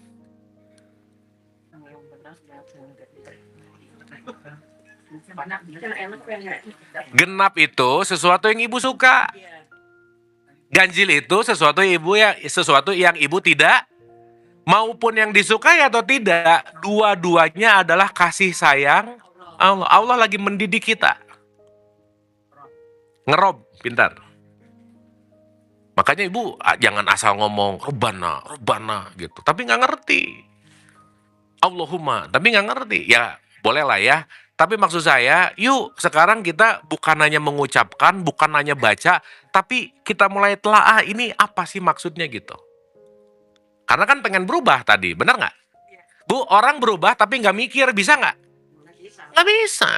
Genap itu sesuatu yang ibu suka. Ganjil itu sesuatu yang ibu tidak, maupun yang disukai atau tidak, dua-duanya adalah kasih sayang Allah. Allah lagi mendidik kita. Ngerob, pintar. Makanya ibu jangan asal ngomong Rabbana gitu, tapi nggak ngerti. Allahumma, tapi nggak ngerti. Ya boleh lah ya. Tapi maksud saya, yuk sekarang kita bukan hanya mengucapkan, bukan hanya baca, tapi kita mulai telaah ini apa sih maksudnya gitu. Karena kan pengen berubah tadi, benar nggak? Bu, orang berubah tapi nggak mikir, bisa nggak? Nggak bisa.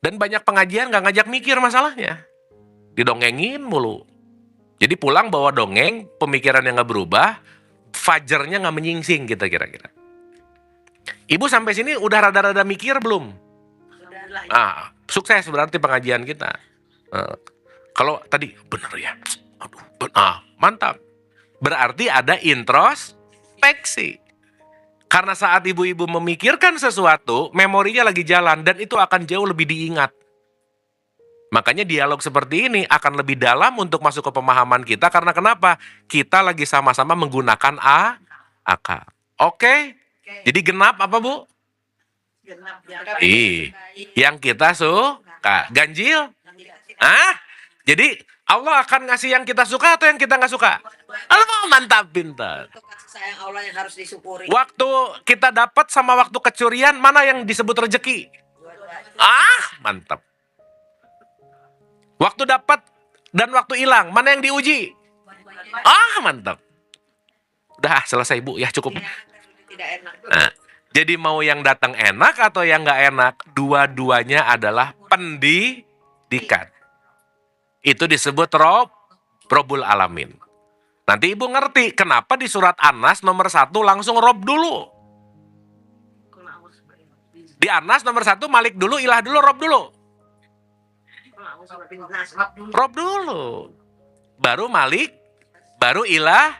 Dan banyak pengajian nggak ngajak mikir masalahnya. Didongengin mulu. Jadi pulang bawa dongeng, pemikiran yang nggak berubah, fajarnya nggak menyingsing kita kira-kira. Ibu sampai sini udah rada-rada mikir belum? Sukses berarti pengajian kita. Kalau tadi bener ya, mantap. Berarti ada introspeksi. Karena saat ibu-ibu memikirkan sesuatu, memorinya lagi jalan dan itu akan jauh lebih diingat. Makanya dialog seperti ini akan lebih dalam untuk masuk ke pemahaman kita, karena kenapa? Kita lagi sama-sama menggunakan akal. Oke? Jadi genap apa, Bu? Genap Yang kita suka. Ganjil? Jadi Allah akan ngasih yang kita suka atau yang kita nggak suka? Allah, mantap, pintar. Itu kasih sayang Allah yang harus disyukuri. Waktu kita dapat sama waktu kecurian, mana yang disebut rezeki? Mantap. Waktu dapat dan waktu hilang, mana yang diuji? Mantap. Udah, selesai, Bu, ya cukup. Tidak enak. Jadi mau yang datang enak atau yang nggak enak, dua-duanya adalah pendidikan. Itu disebut Robul Alamin. Nanti Ibu ngerti kenapa di surat An-Nas nomor 1 langsung Rob dulu. Di An-Nas nomor 1 Malik dulu, Ilah dulu, Rob dulu. Rob dulu. Baru Malik, baru Ilah.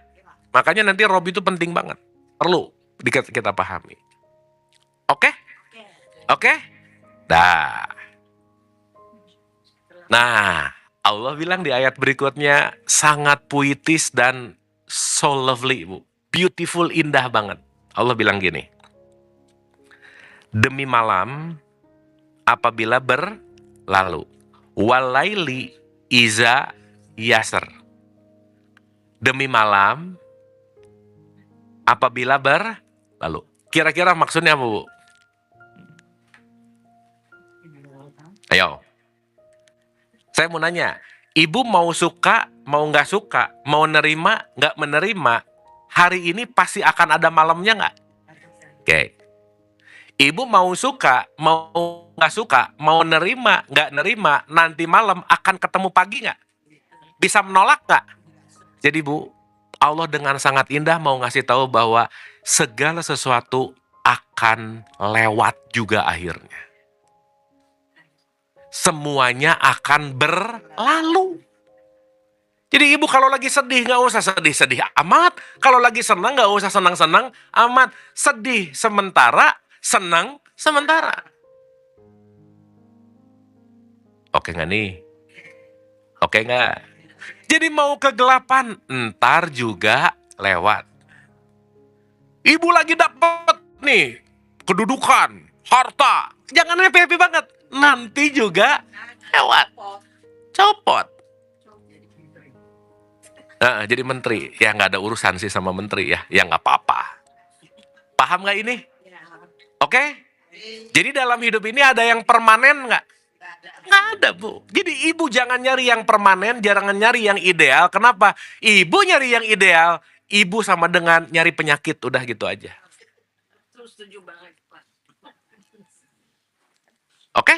Makanya nanti Rob itu penting banget. Perlu kita pahami. Oke? Dah. Nah, Allah bilang di ayat berikutnya sangat puitis dan so lovely, Bu. Beautiful, indah banget. Allah bilang gini. Demi malam apabila berlalu. Walaili iza yasr. Demi malam apabila berlalu. Kira-kira maksudnya apa, Bu? Ayo. Saya mau nanya, Ibu mau suka, mau nggak suka, mau nerima, nggak menerima, hari ini pasti akan ada malamnya nggak? Oke. Ibu mau suka, mau nggak suka, mau nerima, nggak nerima, nanti malam akan ketemu pagi nggak? Bisa menolak nggak? Jadi Bu, Allah dengan sangat indah mau ngasih tahu bahwa segala sesuatu akan lewat juga akhirnya. Semuanya akan berlalu. Jadi Ibu kalau lagi sedih nggak usah sedih-sedih amat. Kalau lagi senang nggak usah senang-senang amat. Sedih sementara, senang sementara. Oke nggak nih? Oke nggak? Jadi mau kegelapan, ntar juga lewat. Ibu lagi dapat nih kedudukan, harta. Jangan happy-happy banget. Nanti juga lewat. Copot. Jadi menteri. Ya nggak ada urusan sih sama menteri ya. Ya nggak apa-apa. Paham nggak ini? Oke? Jadi dalam hidup ini ada yang permanen nggak? Nggak ada, Bu. Jadi Ibu jangan nyari yang permanen, jangan nyari yang ideal. Kenapa? Ibu nyari yang ideal, Ibu sama dengan nyari penyakit. Udah gitu aja. Setuju banget, Pak. Oke?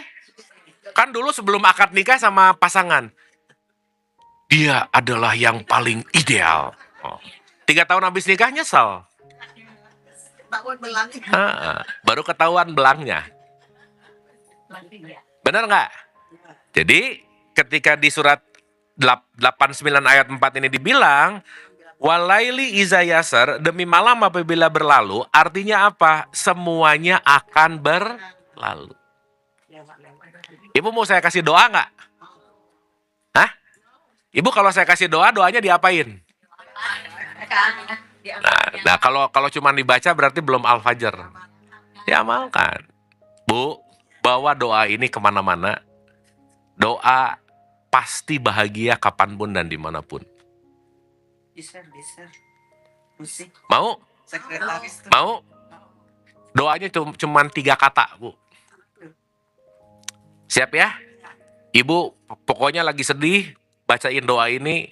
Kan dulu sebelum akad nikah sama pasangan, dia adalah yang paling ideal. 3 tahun habis nikah nyesel. Baru ketahuan belangnya. Benar nggak? Jadi ketika di surat 89 ayat 4 ini dibilang, walaili iza yasar, demi malam apabila berlalu, artinya apa? Semuanya akan berlalu. Ibu mau saya kasih doa nggak? Hah? Ibu kalau saya kasih doa, doanya diapain? Nah kalau cuma dibaca berarti belum al-fajr. Diamalkan. Bu, bawa doa ini kemana-mana. Doa pasti bahagia kapanpun dan dimanapun. Bisa. Musik. Mau? Sekretaris. Mau? Doanya cuma 3 kata, Bu. Siap ya? Ibu pokoknya lagi sedih, bacain doa ini.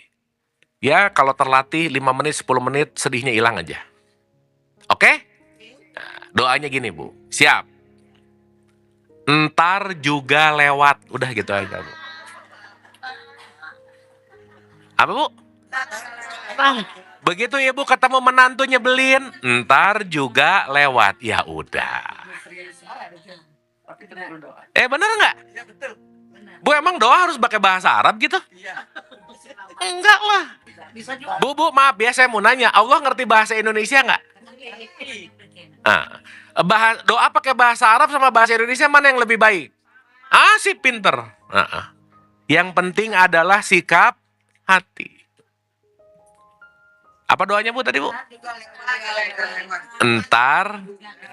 Ya kalau terlatih 5 menit, 10 menit, sedihnya hilang aja. Oke? Nah, doanya gini, Bu. Siap. Ntar juga lewat. Udah gitu aja, Bu. Apa, Bu? Nah, begitu Ibu ketemu menantu nyebelin, ntar juga lewat. Ya udah. Bener nggak? Ya betul. Bu, emang doa harus pakai bahasa Arab gitu? Iya. Enggak lah. Bisa juga. Bu, maaf ya, saya mau nanya. Allah ngerti bahasa Indonesia nggak? Doa pakai bahasa Arab sama bahasa Indonesia mana yang lebih baik? Sih pinter. Yang penting adalah sikap hati. Apa doanya Bu tadi Bu? Entar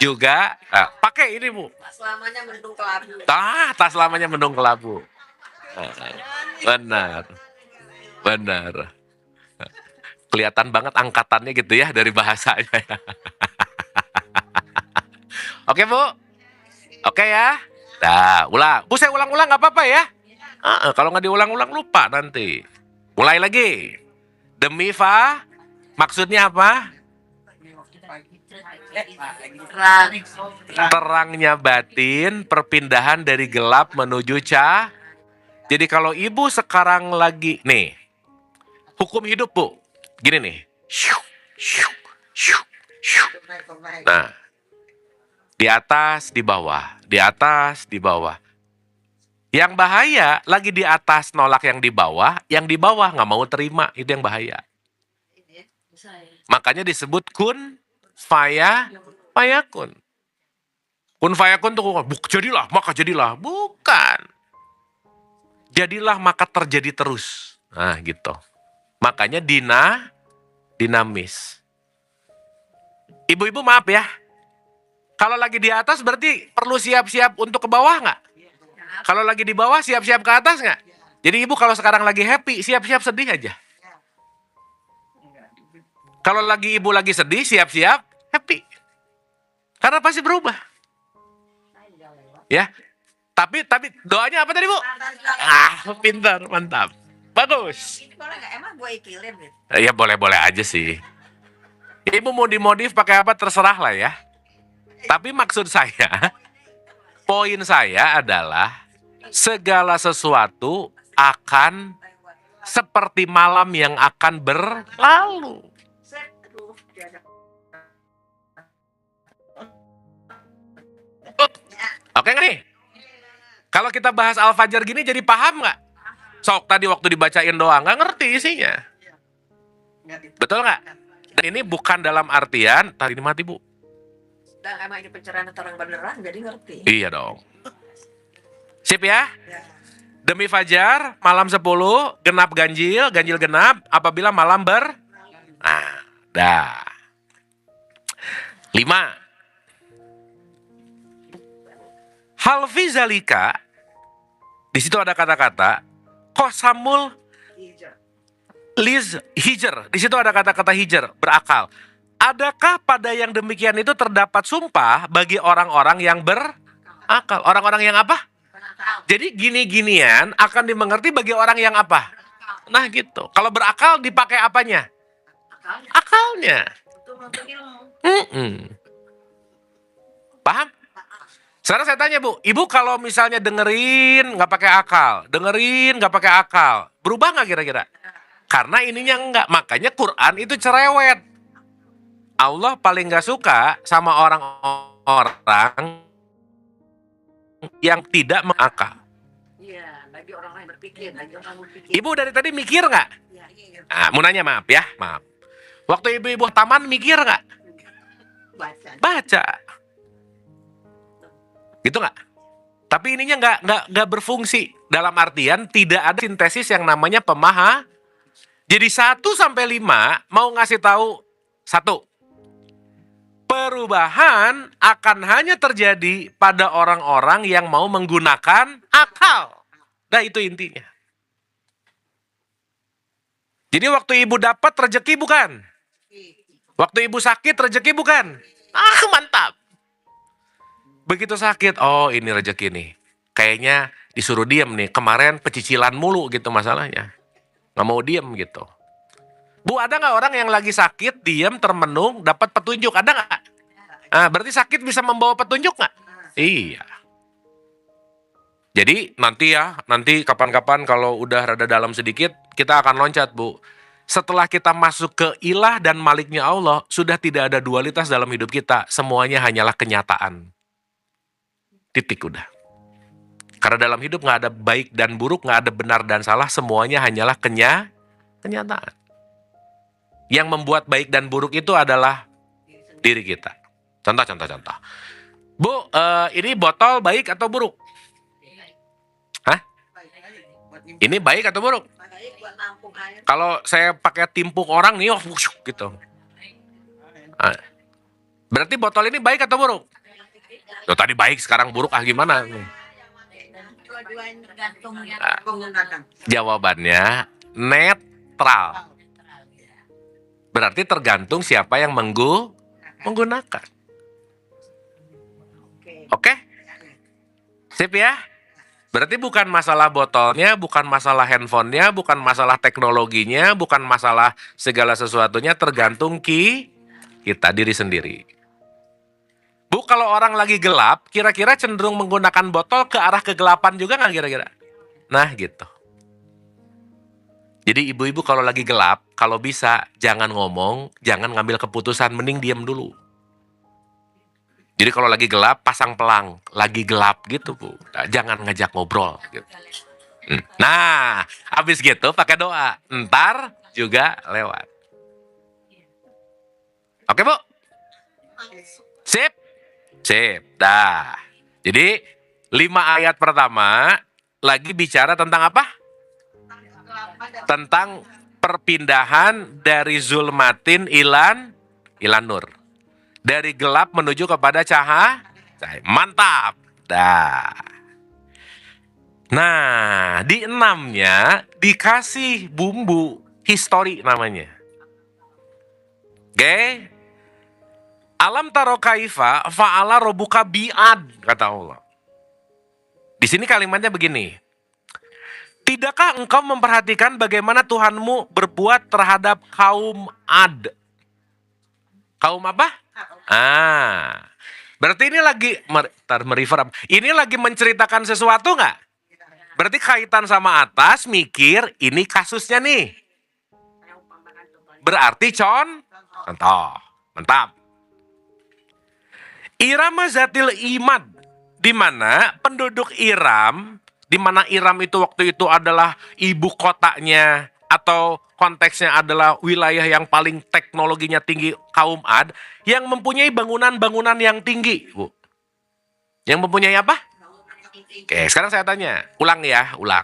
juga pakai ini Bu. Tak selamanya mendung kelabu. Tak selamanya mendung kelabu. Benar. Benar. Kelihatan banget angkatannya gitu ya dari bahasanya. Oke Bu? Oke ya? Nah, ulang. Bu saya ulang-ulang nggak apa-apa ya? Kalau nggak diulang-ulang lupa nanti. Mulai lagi. Demi fa, maksudnya apa? Terangnya batin, perpindahan dari gelap menuju cahaya. Jadi kalau ibu sekarang lagi, nih, hukum hidup Bu, gini nih. Nah, di atas, di bawah, di atas, di bawah. Yang bahaya lagi di atas nolak yang di bawah nggak mau terima, itu yang bahaya. Makanya disebut kun fayakun. Kun fayakun tuh jadilah maka jadilah, bukan. Jadilah maka terjadi terus. Nah gitu. Makanya dinamis. Ibu-ibu maaf ya. Kalau lagi di atas berarti perlu siap-siap untuk ke bawah nggak? Kalau lagi di bawah siap-siap ke atas nggak? Jadi ibu kalau sekarang lagi happy, siap-siap sedih aja. Kalau lagi ibu lagi sedih, siap-siap happy. Karena pasti berubah. Ya. Tapi doanya apa tadi Bu? Pintar, mantap. Bagus. Ini boleh nggak? Emang gue ikilin gitu. Ya boleh-boleh aja sih. Ibu mau dimodif pakai apa terserah lah ya. Tapi maksud saya, poin saya adalah segala sesuatu akan seperti malam yang akan berlalu. Oke nggak nih? Kalau kita bahas Al-Fajr gini jadi paham nggak? Sok tadi waktu dibacain doang, nggak ngerti isinya. Betul nggak? Dan ini bukan dalam artian, tadi ini mati Bu. Dan emang ini pencerahan terang beneran, jadi ngerti. Iya dong. Sip ya? Demi fajar, malam 10, genap ganjil genap, apabila malam Nah, dah. 5. Hal fi zalika, di situ ada kata-kata kosamul liz hijr. Di situ ada kata-kata hijr, berakal. Adakah pada yang demikian itu terdapat sumpah bagi orang-orang yang berakal? Orang-orang yang apa? Jadi gini-ginian akan dimengerti bagi orang yang apa? Nah gitu. Kalau berakal dipakai apanya? Akalnya. Paham? Sekarang saya tanya Bu, Ibu kalau misalnya dengerin nggak pakai akal, berubah nggak kira-kira? Karena ininya enggak, makanya Quran itu cerewet. Allah paling nggak suka sama orang-orang yang tidak mengakal. Iya, bagi orang lain berpikir, Ibu dari tadi mikir nggak? Nah, mau nanya maaf ya, maaf. Waktu ibu-ibu taman mikir nggak? Baca. Gitu nggak? Tapi ininya nggak berfungsi. Dalam artian tidak ada sintesis yang namanya pemahaman. Jadi 1 sampai 5 mau ngasih tahu 1. Perubahan akan hanya terjadi pada orang-orang yang mau menggunakan akal. Nah itu intinya. Jadi waktu ibu dapat rezeki bukan? Waktu ibu sakit rezeki bukan? Mantap. Begitu sakit, oh ini rezeki nih. Kayaknya disuruh diem nih. Kemarin pecicilan mulu gitu masalahnya. Nggak mau diem gitu. Bu, ada nggak orang yang lagi sakit, diem, termenung, dapat petunjuk? Ada nggak? Nah, berarti sakit bisa membawa petunjuk nggak? Iya. Jadi nanti kapan-kapan kalau udah rada dalam sedikit, kita akan loncat Bu. Setelah kita masuk ke ilah dan maliknya Allah, sudah tidak ada dualitas dalam hidup kita. Semuanya hanyalah kenyataan. Titik udah. Karena dalam hidup nggak ada baik dan buruk, nggak ada benar dan salah, semuanya hanyalah kenyataan. Yang membuat baik dan buruk itu adalah diri kita. Contoh. Bu, ini botol baik atau buruk? Hah? Ini baik atau buruk? Baik buat nampung air. Kalau saya pakai timpuk orang nih, wusyuk, gitu. Ah, berarti botol ini baik atau buruk? Loh, tadi baik, sekarang buruk, gimana? Dua-duanya tergantung yang Ah. menggunakan. Jawabannya netral. Berarti tergantung siapa yang menggunakan. Oke. Oke? Sip ya? Berarti bukan masalah botolnya, bukan masalah handphonenya, bukan masalah teknologinya, bukan masalah segala sesuatunya, tergantung kita diri sendiri. Bu, kalau orang lagi gelap, kira-kira cenderung menggunakan botol ke arah kegelapan juga nggak kira-kira? Nah, gitu. Jadi ibu-ibu kalau lagi gelap, kalau bisa jangan ngomong, jangan ngambil keputusan, mending diam dulu. Jadi kalau lagi gelap, pasang pelang. Lagi gelap gitu, Bu. Nah, jangan ngajak ngobrol. Gitu. Nah, habis gitu pakai doa. Ntar juga lewat. Oke, Bu? Sip? Sip. Dah. Jadi, 5 ayat pertama lagi bicara tentang apa? Tentang perpindahan dari zulmatin ilan nur. Dari gelap menuju kepada cahaya. Mantap. Dah. Nah, di 6-nya dikasih bumbu histori namanya. Oke? Alam taro kaifa fa'ala robuka bi'ad, kata Allah. Di sini kalimatnya begini. Tidakkah engkau memperhatikan bagaimana Tuhanmu berbuat terhadap kaum Ad? Kaum apa? Berarti ini lagi ini lagi menceritakan sesuatu nggak? Berarti kaitan sama atas, mikir ini kasusnya nih. Berarti contoh, mantap. Irama zatil imad, di mana penduduk Iram, di mana Iram itu waktu itu adalah ibu kotanya atau konteksnya adalah wilayah yang paling teknologinya tinggi kaum Ad, yang mempunyai bangunan-bangunan yang tinggi, Bu. Yang mempunyai apa? Oke, sekarang saya tanya, ulang ya, ulang.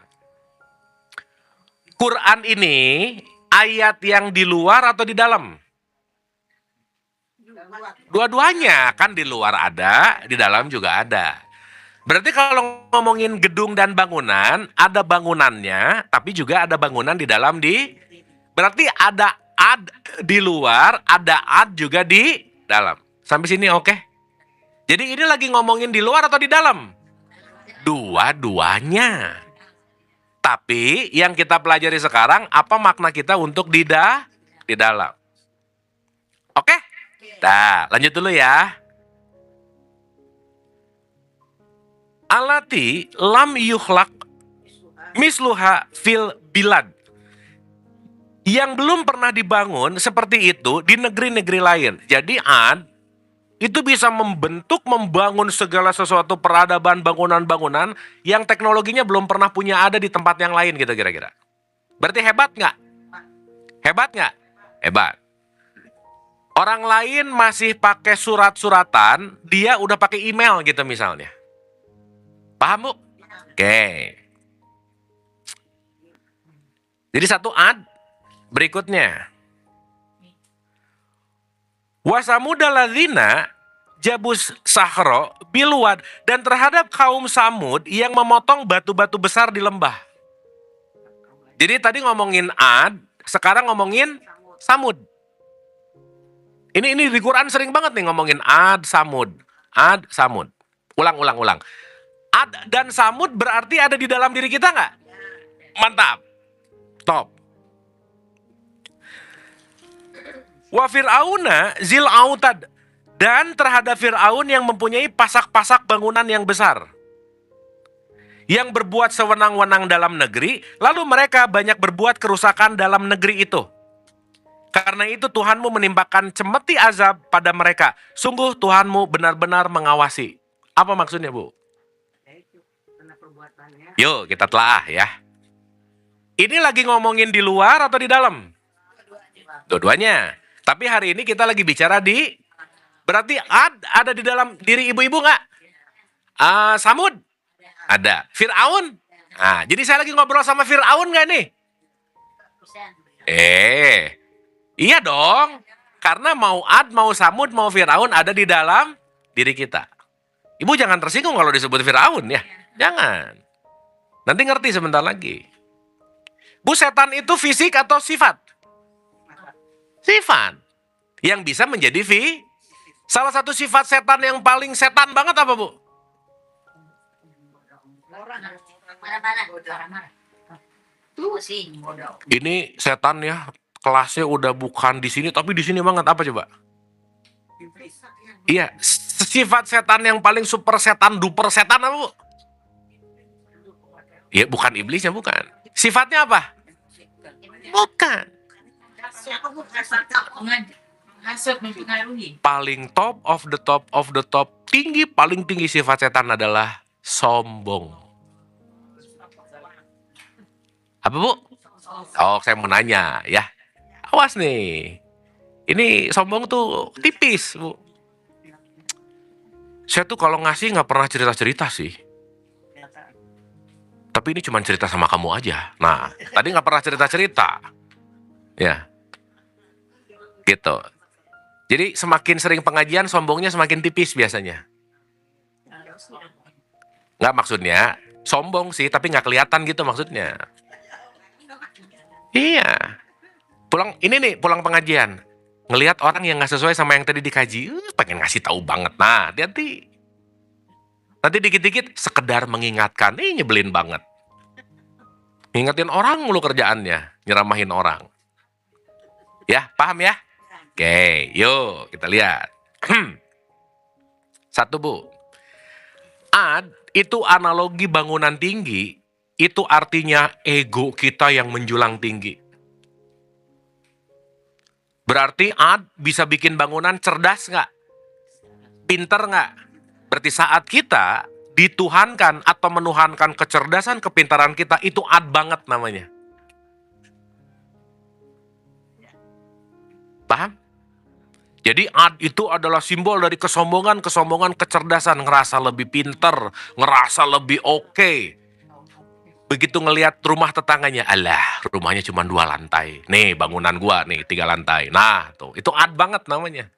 Quran ini ayat yang di luar atau di dalam? Dua-duanya, kan di luar ada, di dalam juga ada. Berarti kalau ngomongin gedung dan bangunan, ada bangunannya, tapi juga ada bangunan di dalam berarti ada ad di luar, ada ad juga di dalam. Sampai sini oke? Jadi ini lagi ngomongin di luar atau di dalam? Dua-duanya. Tapi yang kita pelajari sekarang, apa makna kita untuk di dalam? Oke? Nah, lanjut dulu ya. Alati lam yukhlaq misluha fil bilad. Yang belum pernah dibangun seperti itu di negeri-negeri lain. Jadi Ad itu bisa membangun segala sesuatu peradaban, bangunan-bangunan yang teknologinya belum pernah punya ada di tempat yang lain gitu kira-kira. Berarti hebat nggak? Hebat nggak? Hebat. Orang lain masih pakai surat-suratan, dia udah pakai email gitu misalnya. Paham, Bu? Oke. Jadi satu Ad, berikutnya. Wasamudaladzina jabus sahro bilwad, dan terhadap kaum Samud yang memotong batu-batu besar di lembah. Jadi tadi ngomongin Ad, sekarang ngomongin Samud. Ini di Quran sering banget nih ngomongin Ad, Samud. Ad, Samud. Ulang. Ad dan Samud berarti ada di dalam diri kita nggak? Mantap. Top. Wa fir'auna zil autad, dan terhadap Fir'aun yang mempunyai pasak-pasak bangunan yang besar, yang berbuat sewenang-wenang dalam negeri, lalu mereka banyak berbuat kerusakan dalam negeri itu. Karena itu Tuhanmu menimpakan cemeti azab pada mereka. Sungguh Tuhanmu benar-benar mengawasi. Apa maksudnya, Bu? Yuk kita telaah ya. Ini lagi ngomongin di luar atau di dalam? Dua-duanya. Tapi hari ini kita lagi bicara berarti ada di dalam diri ibu-ibu nggak? Samud? Ada. Fir'aun? Nah, jadi saya lagi ngobrol sama Firaun nggak nih? Iya dong. Karena mau Ad, mau Samud, mau Firaun ada di dalam diri kita. Ibu jangan tersinggung kalau disebut Firaun ya. Jangan. Nanti ngerti sebentar lagi. Bu, setan itu fisik atau sifat? Sifat. Yang bisa menjadi salah satu sifat setan yang paling setan banget apa, Bu? Ini setan ya, kelasnya udah bukan di sini, tapi di sini banget. Apa coba? Iya, sifat setan yang paling super setan, duper setan apa, Bu? Iya, bukan iblisnya, bukan. Sifatnya apa? Bukan. Menghasut, mempengaruhi. Paling top of the top, tinggi, paling tinggi sifat setan adalah sombong. Apa, Bu? Oh, saya mau nanya ya. Awas nih. Ini sombong tuh tipis, Bu. Saya tuh kalau ngasih nggak pernah cerita-cerita sih. Tapi ini cuma cerita sama kamu aja. Nah, tadi nggak pernah cerita-cerita. Ya. Gitu. Jadi semakin sering pengajian, sombongnya semakin tipis biasanya. Nggak, maksudnya sombong sih, tapi nggak kelihatan gitu maksudnya. Iya. Pulang pengajian. Ngelihat orang yang nggak sesuai sama yang tadi dikaji, pengen ngasih tahu banget. Nah, hati-hati. Nanti dikit-dikit sekedar mengingatkan, nyebelin banget. Ngingetin orang mulu kerjaannya, nyeramahin orang. Ya, paham ya? Oke, yuk kita lihat. 1, Bu. Ad itu analogi bangunan tinggi, itu artinya ego kita yang menjulang tinggi. Berarti Ad bisa bikin bangunan cerdas nggak? Pinter nggak? Berarti saat kita dituhankan atau menuhankan kecerdasan, kepintaran kita, itu Ad banget namanya. Paham? Jadi Ad itu adalah simbol dari kesombongan, kecerdasan, ngerasa lebih pinter, ngerasa lebih oke. Begitu ngelihat rumah tetangganya, alah, rumahnya cuma 2 lantai. Nih, bangunan gua nih 3 lantai. Nah, tuh, itu Ad banget namanya.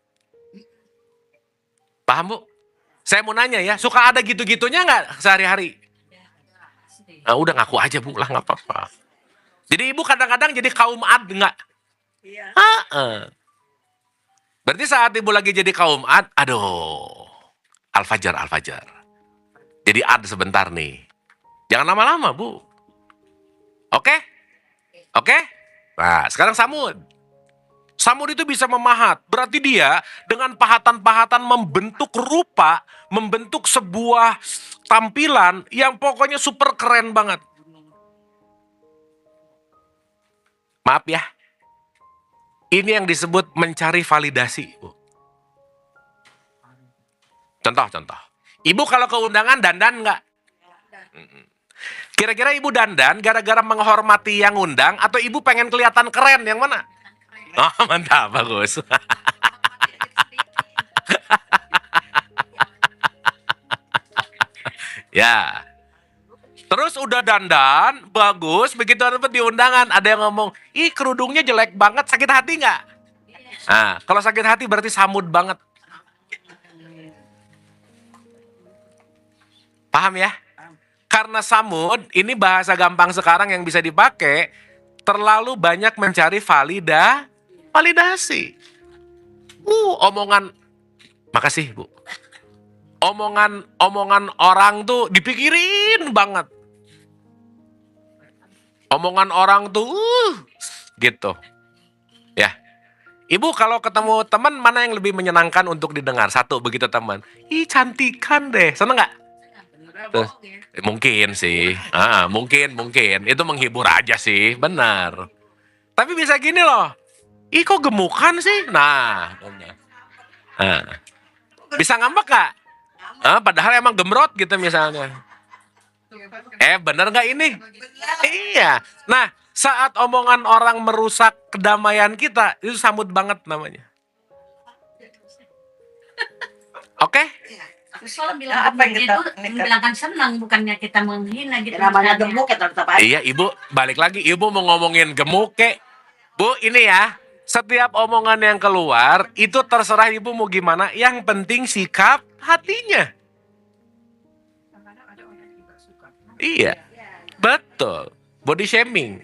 Paham, Bu? Saya mau nanya ya, suka ada gitu-gitunya nggak sehari-hari? Nah, udah ngaku aja, Bu, lah, nggak apa-apa. Jadi Ibu kadang-kadang jadi kaum Ad nggak? Iya. Berarti saat Ibu lagi jadi kaum Ad, aduh, Al-Fajar. Jadi Ad sebentar nih. Jangan lama-lama, Bu. Oke? Nah, sekarang Samud. Samud itu bisa memahat. Berarti dia dengan pahatan-pahatan membentuk rupa, membentuk sebuah tampilan yang pokoknya super keren banget. Maaf ya. Ini yang disebut mencari validasi. Contoh. Ibu kalau ke undangan dandan nggak? Kira-kira Ibu dandan gara-gara menghormati yang undang atau Ibu pengen kelihatan keren? Yang mana? Oh, mantap, bagus. Ya. Terus udah dandan, bagus, begitu dapat di undangan, ada yang ngomong, ih kerudungnya jelek banget, sakit hati nggak? Nah, kalau sakit hati berarti Samud banget. Paham ya? Karena Samud, ini bahasa gampang sekarang yang bisa dipakai, terlalu banyak mencari validasi. Makasih, Bu. Omongan orang tuh dipikirin banget. Omongan orang tuh gitu. Ya. Ibu kalau ketemu teman mana yang lebih menyenangkan untuk didengar? 1 begitu teman. Ih, cantikan deh. Seneng nggak? Tuh. Mungkin sih. Mungkin. Itu menghibur aja sih. Benar. Tapi bisa gini loh. Ih, kok gemukan sih? Nah. Bisa ngambek nggak? Padahal emang gemrot gitu misalnya. Bener nggak ini? Iya. Nah, saat omongan orang merusak kedamaian kita, itu Samud banget namanya. Oke? Soal Apa yang kita bilangkan senang, bukannya kita menghina gitu. Ya, namanya misalnya. gemuk ya tetap aja. Iya, Ibu, balik lagi. Ibu mau ngomongin gemuk, kek. Bu, ini ya, setiap omongan yang keluar, itu terserah Ibu mau gimana. Yang penting sikap hatinya. Iya, betul. Body shaming.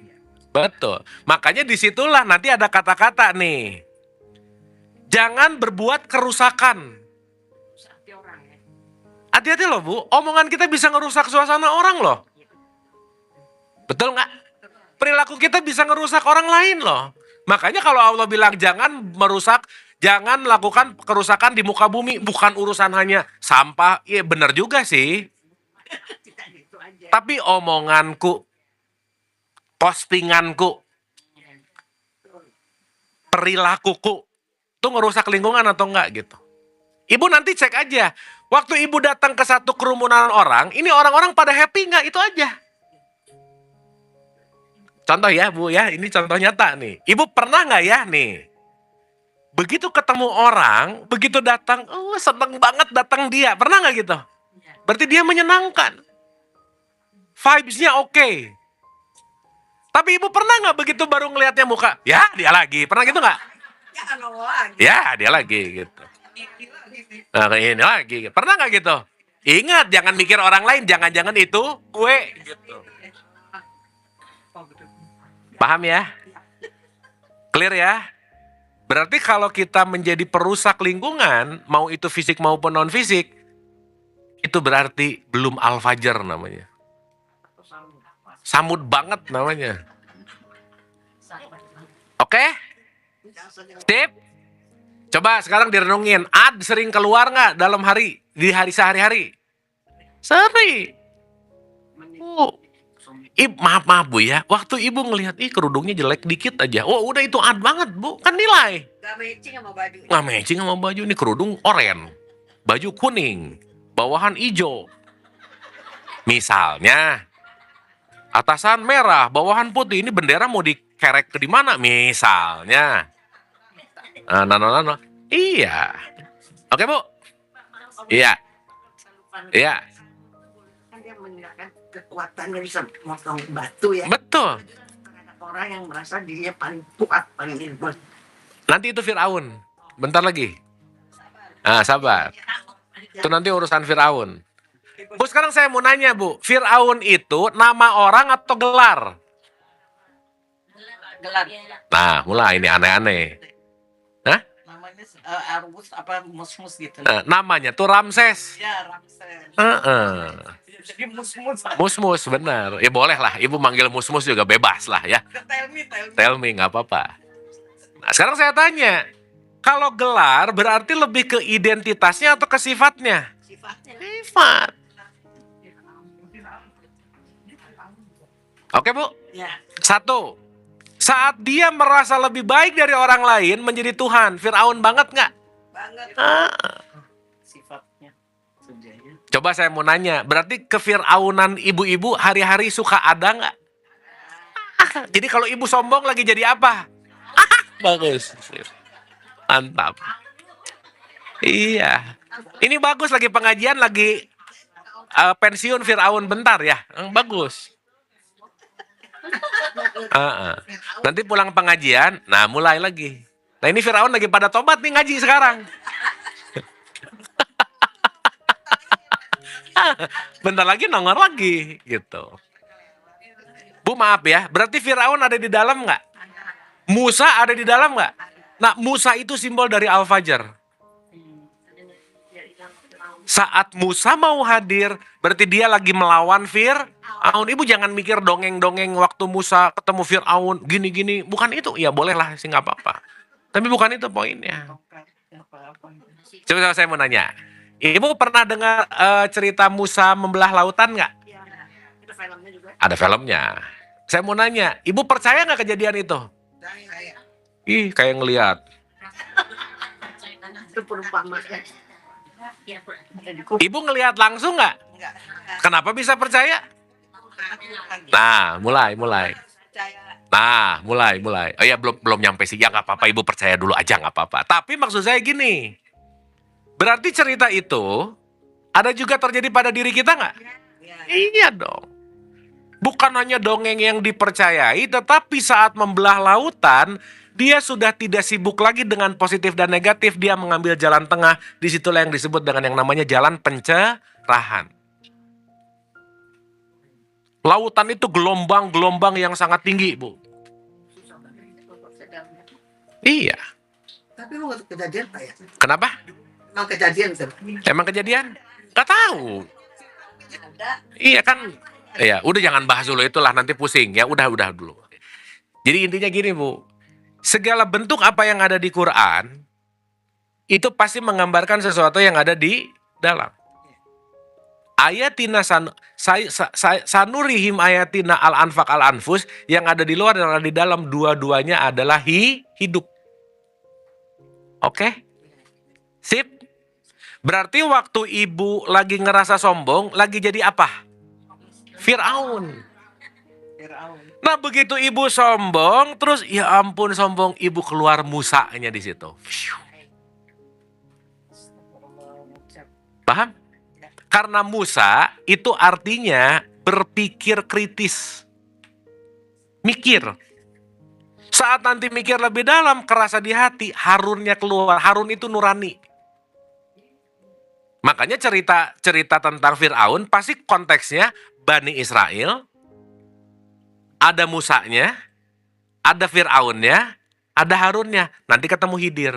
Betul. Makanya disitulah nanti ada kata-kata nih. Jangan berbuat kerusakan. Hati-hati loh, Bu. Omongan kita bisa ngerusak suasana orang loh. Betul nggak? Perilaku kita bisa ngerusak orang lain loh. Makanya kalau Allah bilang jangan merusak, jangan melakukan kerusakan di muka bumi. Bukan urusan hanya sampah. Iya benar juga sih. Tapi omonganku, postinganku, perilakuku, itu ngerusak lingkungan atau enggak gitu. Ibu nanti cek aja. Waktu ibu datang ke satu kerumunan orang, ini orang-orang pada happy nggak? Itu aja. Contoh ya Bu ya, ini contoh nyata nih. Ibu pernah nggak ya nih? Begitu ketemu orang, begitu datang, seneng banget datang dia. Pernah nggak gitu? Berarti dia menyenangkan. Vibes-nya oke. Tapi ibu pernah nggak begitu baru ngelihatnya muka? Ya dia lagi. Pernah gitu nggak? Ya dia lagi gitu. Nah ini lagi. Pernah nggak gitu? Ingat jangan mikir orang lain. Jangan-jangan itu gue gitu. Paham ya? Clear ya? Berarti kalau kita menjadi perusak lingkungan, mau itu fisik maupun non fisik, itu berarti belum al-fajar namanya. Samud banget namanya. Oke? Tip? Coba sekarang direnungin. Ad sering keluar nggak dalam hari? Di hari sehari-hari? Sering. Maaf Bu ya. Waktu ibu ngelihat, kerudungnya jelek dikit aja. Oh udah itu ad banget Bu. Kan nilai. Gak matching sama baju. Nggak matching sama baju. Ini kerudung oranye. Baju kuning. Bawahan hijau. Misalnya. Atasan merah, bawahan putih. Ini bendera mau dikerek ke di mana? Misalnya. Nah. Iya. Oke, Bu? Iya. Iya. Kan dia menggunakan kekuatannya bisa motong batu ya. Betul. Terhadap orang yang merasa dirinya paling kuat, paling hebat. Nanti itu Firaun. Bentar lagi. Sabar. Itu nanti urusan Firaun. Bu, sekarang saya mau nanya, Bu. Firaun itu nama orang atau gelar? Gelar. Nah, mulai ini aneh-aneh. Hah? Namanya Arwus apa mus-mus gitu. Namanya tuh Ramses. Ya, Ramses. Jadi mus-mus. Mus-mus, benar. Ya boleh lah, ibu manggil mus-mus juga bebas lah ya. Tell me, nggak apa-apa. Nah, sekarang saya tanya. Kalau gelar berarti lebih ke identitasnya atau ke sifatnya? Sifat. Oke, Bu. Ya. 1. Saat dia merasa lebih baik dari orang lain menjadi Tuhan. Firaun banget nggak? Banget. Sifatnya. Sejanya. Coba saya mau nanya. Berarti kefiraunan ibu-ibu hari-hari suka ada nggak? Jadi kalau ibu sombong lagi jadi apa? Bagus. Mantap. Iya. Ini bagus lagi pengajian, lagi pensiun Firaun bentar ya. Bagus. Nanti pulang pengajian, nah mulai lagi. Nah ini Firaun lagi pada tobat nih ngaji sekarang. Bentar lagi nongol lagi gitu. Bu maaf ya, berarti Firaun ada di dalam nggak? Musa ada di dalam nggak? Nah Musa itu simbol dari Al-Fajar. Saat Musa mau hadir, berarti dia lagi melawan Firaun. Ibu jangan mikir dongeng-dongeng waktu Musa ketemu Firaun, gini-gini. Bukan itu, ya bolehlah sih nggak apa-apa. Tapi bukan itu poinnya. Coba saya mau nanya. Ibu pernah dengar cerita Musa membelah lautan nggak? Ya, ada filmnya juga. Ada filmnya. Saya mau nanya, ibu percaya nggak kejadian itu? Ih, kayak ngelihat. Itu perumpamaan. Ibu ngelihat langsung nggak? Enggak. Kenapa bisa percaya? Nah, mulai. Percaya. Nah, mulai. Oh ya, belum nyampe sih. Ya nggak apa-apa, ibu percaya dulu aja nggak apa-apa. Tapi maksud saya gini, berarti cerita itu Ada juga terjadi pada diri kita nggak? Ya. Iya dong. Bukan hanya dongeng yang dipercayai, tetapi saat membelah lautan, dia sudah tidak sibuk lagi dengan positif dan negatif. Dia mengambil jalan tengah. Disitulah yang disebut dengan yang namanya jalan pencerahan. Lautan itu gelombang-gelombang yang sangat tinggi, Bu. Iya. Tapi lu waktu kejadian Pak ya? Kenapa? Emang kejadian tuh. Emang kejadian? Gak tahu. Ada. Iya kan? Ya, udah jangan bahas dulu itulah, nanti pusing. Ya, udah dulu. Jadi intinya gini, Bu. Segala bentuk apa yang ada di Quran, itu pasti menggambarkan sesuatu yang ada di dalam. Ayatina sanurihim ayatina al-anfaq al-anfus, yang ada di luar dan ada di dalam, dua-duanya adalah hidup. Oke? Sip? Berarti waktu ibu lagi ngerasa sombong, lagi jadi apa? Fir'aun. Nah, begitu ibu sombong, terus ya ampun sombong, ibu keluar Musanya di situ. Paham? Karena Musa itu artinya berpikir kritis. Mikir. Saat nanti mikir lebih dalam, kerasa di hati, Harunnya keluar. Harun itu nurani. Makanya cerita tentang Fir'aun pasti konteksnya Bani Israel, ada Musanya, ada Fir'aunnya, ada Harunnya. Nanti ketemu Khidir.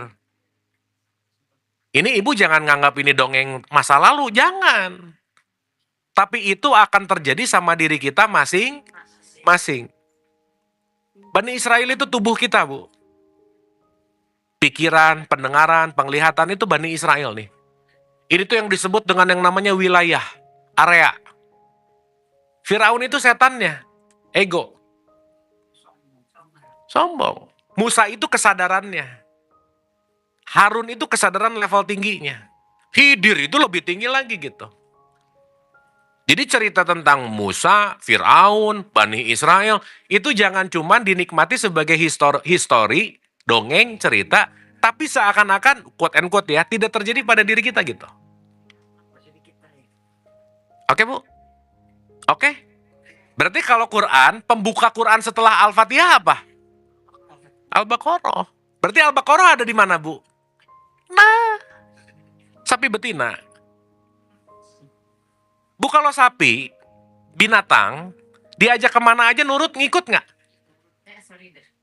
Ini ibu jangan nganggap ini dongeng masa lalu, jangan. Tapi itu akan terjadi sama diri kita masing-masing. Bani Israel itu tubuh kita, Bu. Pikiran, pendengaran, penglihatan itu Bani Israel nih. Ini tuh yang disebut dengan yang namanya wilayah, area. Firaun itu setannya, ego. Sombong. Musa itu kesadarannya. Harun itu kesadaran level tingginya. Khidir itu lebih tinggi lagi gitu. Jadi cerita tentang Musa, Firaun, Bani Israel, itu jangan cuma dinikmati sebagai histori, dongeng, cerita, tapi seakan-akan, quote and quote ya, tidak terjadi pada diri kita gitu. Oke, Bu? Oke? Berarti kalau Quran, pembuka Quran setelah Al-Fatihah apa? Al-Baqarah. Berarti Al-Baqarah ada di mana, Bu? Nah, sapi betina. Bu, kalau sapi, binatang, diajak kemana aja nurut, ngikut nggak?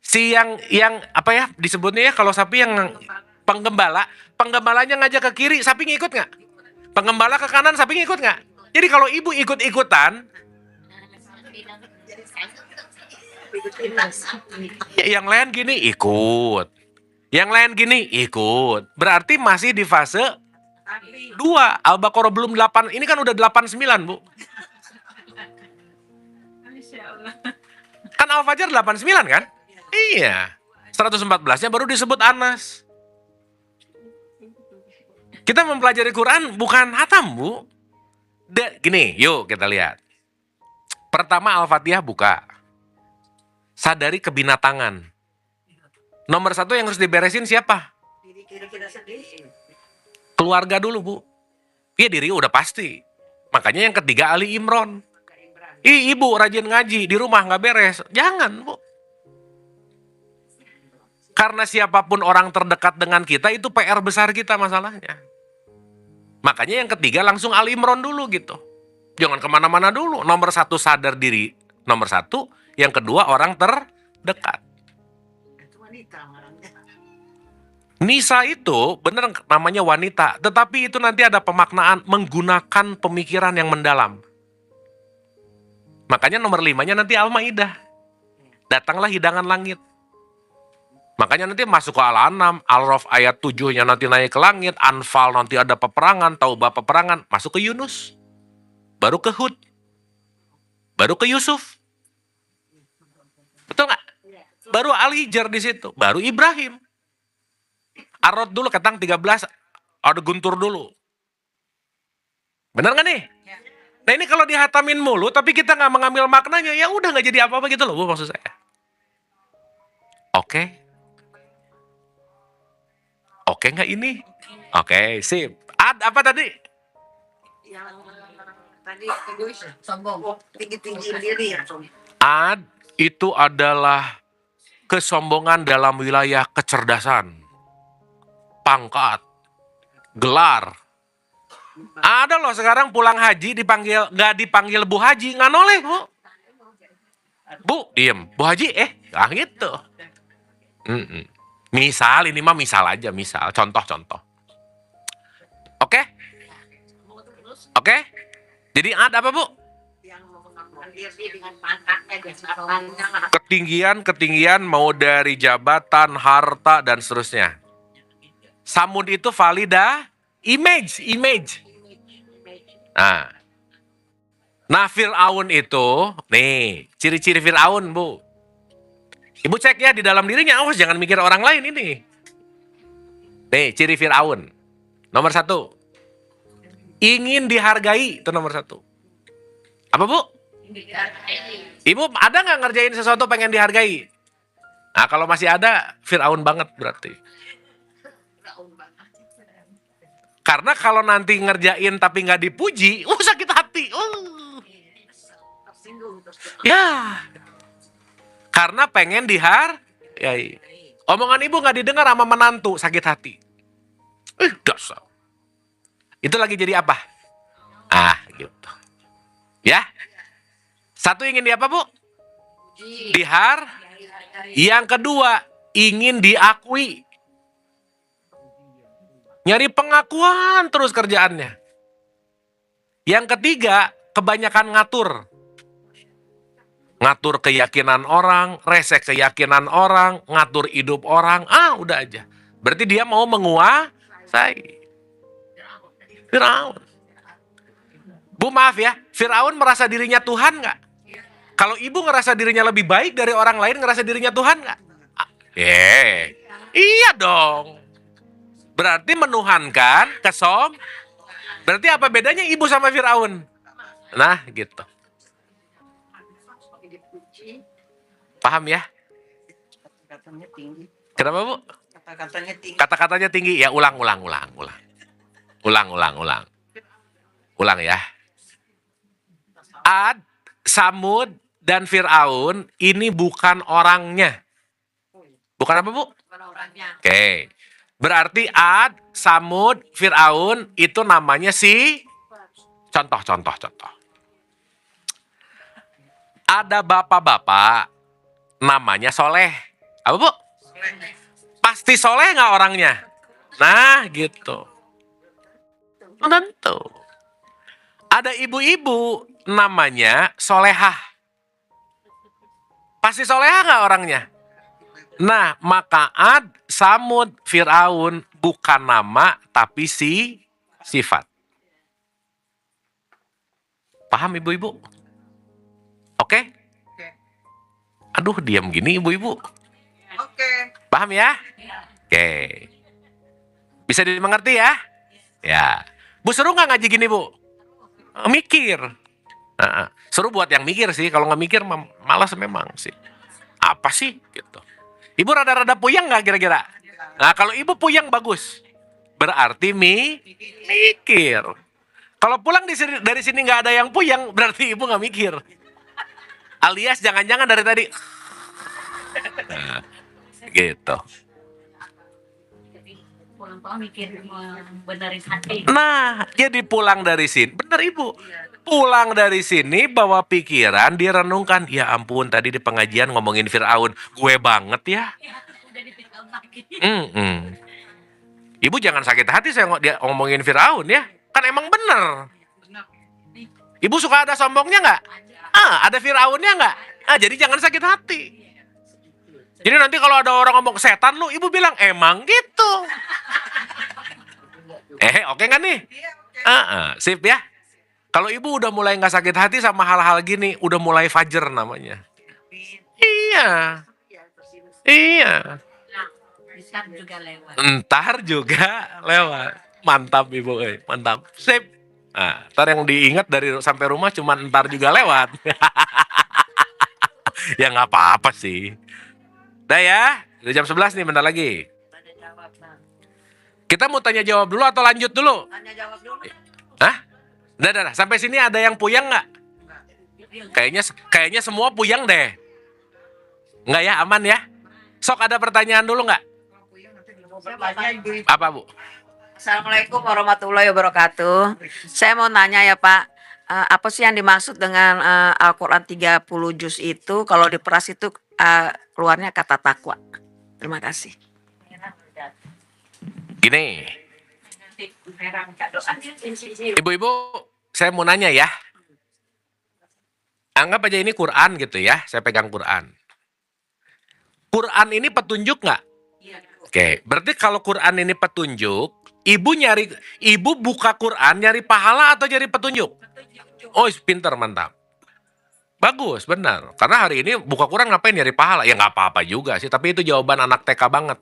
Si yang apa ya disebutnya ya, kalau sapi yang penggembalanya ngajak ke kiri, sapi ngikut nggak? Penggembala ke kanan, sapi ngikut nggak? Jadi kalau ibu ikut-ikutan, ya, yang lain gini ikut. Yang lain gini ikut. Berarti masih di fase 2. Al-Baqarah belum 8. Ini kan udah 89, Bu. Kan Al-Fajr 89 kan? Iya. 114-nya baru disebut Anas. Kita mempelajari Quran bukan hatam, Bu. Gini, yuk kita lihat. Pertama Al-Fatihah buka. Sadari kebinatangan. Nomor 1 yang harus diberesin siapa? Diri kita sendiri. Keluarga dulu, Bu. Iya, diri udah pasti. Makanya yang ketiga Ali Imron. Ibu rajin ngaji, di rumah nggak beres. Jangan, Bu. Karena siapapun orang terdekat dengan kita, itu PR besar kita masalahnya. Makanya yang ketiga langsung Ali Imron dulu gitu. Jangan kemana-mana dulu. Nomor 1 sadar diri. Nomor 1. Yang kedua orang terdekat. Nisa itu benar namanya wanita, tetapi itu nanti ada pemaknaan menggunakan pemikiran yang mendalam. Makanya nomor 5-nya nanti Al-Maidah. Datanglah hidangan langit. Makanya nanti masuk ke Al-An'am, Al-Raf ayat 7-nya nanti naik ke langit, Anfal nanti ada peperangan, Taubah peperangan, masuk ke Yunus. Baru ke Hud. Baru ke Yusuf. Betul nggak? Baru Al-Hijr di situ, baru Ibrahim. Arod dulu ketang 13, ada Guntur dulu. Benar nggak nih? Nah ini kalau dihatamin mulu, tapi kita nggak mengambil maknanya, ya udah nggak jadi apa-apa gitu loh, Bu, maksud saya. Oke? Oke nggak ini? Oke, sip. Apa tadi? Yang tadi egois, Sombong. tinggi-tinggi diri ya. Ad itu adalah kesombongan dalam wilayah kecerdasan, pangkat, gelar. Ada loh sekarang pulang haji dipanggil, nggak dipanggil Bu Haji, nggak noleh Bu. Bu, diem. Bu Haji, gitu. Misal, ini mah misal aja, misal. Contoh-contoh. Oke? Oke? Jadi ada apa Bu? Yang mengakukan diri dengan pangkatnya, jabatannya. Ketinggian mau dari jabatan, harta, dan seterusnya. Samud itu valida image. Nah, Fir'aun itu, nih, ciri-ciri Fir'aun, Bu. Ibu cek ya di dalam dirinya, awas jangan mikir orang lain ini. Nih, ciri Fir'aun. Nomor 1. Ingin dihargai, itu nomor 1. Apa, Bu? Ibu ada nggak ngerjain sesuatu pengen dihargai? Nah, kalau masih ada, Fir'aun banget berarti. Karena kalau nanti ngerjain tapi nggak dipuji, sakit hati. Ya, karena pengen dihargai. Omongan ibu nggak didengar sama menantu, sakit hati. Dasar. Itu lagi jadi apa? Gitu. Ya. 1 ingin di apa, Bu? Yang kedua, ingin diakui. Nyari pengakuan terus kerjaannya. Yang ketiga, kebanyakan ngatur. Ngatur keyakinan orang, resek keyakinan orang, ngatur hidup orang. Udah aja. Berarti dia mau menguasai. Firaun. Bu maaf ya, Firaun merasa dirinya Tuhan nggak? Kalau ibu ngerasa dirinya lebih baik dari orang lain, ngerasa dirinya Tuhan nggak? Iya dong. Berarti menuhankan berarti apa bedanya ibu sama Firaun? Nah, gitu. Paham ya? Kata-katanya tinggi. Kenapa, Bu? Kata-katanya tinggi. Kata-katanya tinggi. Ya, ulang ya. Ad, Samud, dan Fir'aun ini bukan orangnya. Bukan apa, Bu? Bukan orangnya. Oke. Berarti Ad, Samud, Fir'aun itu namanya contoh. Ada bapak-bapak namanya Soleh. Apa, Bu? Pasti Soleh nggak orangnya? Nah, gitu. Tentu. Ada ibu-ibu namanya Solehah. Pasti Solehah nggak orangnya? Nah, maka Ad, Samud, Fir'aun bukan nama tapi sifat. Paham ibu-ibu? Oke? Aduh, diam gini ibu-ibu. Oke. Paham ya? Oke. Bisa dimengerti ya? Ya. Bu seru nggak ngaji gini, Bu? Mikir. Seru buat yang mikir sih. Kalau nggak mikir malas memang sih. Apa sih? Gitu. Ibu rada-rada puyeng nggak kira-kira? Nah, kalau ibu puyeng bagus. Berarti mikir. Kalau pulang dari sini nggak ada yang puyeng, berarti ibu nggak mikir. Alias jangan-jangan dari tadi. Nah, gitu. Pulang-pulang mikir benerin hati. Nah, jadi pulang dari sini. Bener ibu. Pulang dari sini bawa pikiran, direnungkan. Ya ampun, tadi di pengajian ngomongin Fir'aun. Gue banget ya. Udah ditinggal lagi. Ibu jangan sakit hati saya ngomongin Fir'aun ya. Kan emang bener. Ibu suka ada sombongnya nggak? Ada Fir'aunnya nggak? Jadi jangan sakit hati. Jadi nanti kalau ada orang ngomong setan lu, ibu bilang emang gitu. Oke nggak nih? Sip ya. Kalau ibu udah mulai nggak sakit hati sama hal-hal gini, udah mulai fajar namanya. Iya. Ntar juga lewat. Mantap ibu, mantap. Sip. Ntar yang diingat dari sampai rumah cuma ntar juga lewat. Ya nggak apa-apa sih. Udah ya, udah jam 11 nih, bentar lagi. Kita mau tanya jawab dulu atau lanjut dulu? Tanya jawab dulu. Hah? Udah. Sampai sini ada yang puyeng nggak? Kayaknya semua puyeng deh. Nggak ya, aman ya? Sok ada pertanyaan dulu nggak? Apa Bu? Assalamualaikum warahmatullahi wabarakatuh. Saya mau nanya ya Pak, apa sih yang dimaksud dengan Al-Quran 30 juz itu? Kalau diperas itu keluarnya kata takwa. Terima kasih. Gini, ibu-ibu, saya mau nanya ya. Anggap aja ini Quran gitu ya, saya pegang Quran. Quran ini petunjuk nggak? Oke, berarti kalau Quran ini petunjuk, ibu buka Quran nyari pahala atau nyari petunjuk? Oh, pinter, mantap. Bagus, benar. Karena hari ini buka Quran ngapain nyari pahala? Ya nggak apa-apa juga sih, tapi itu jawaban anak TK banget.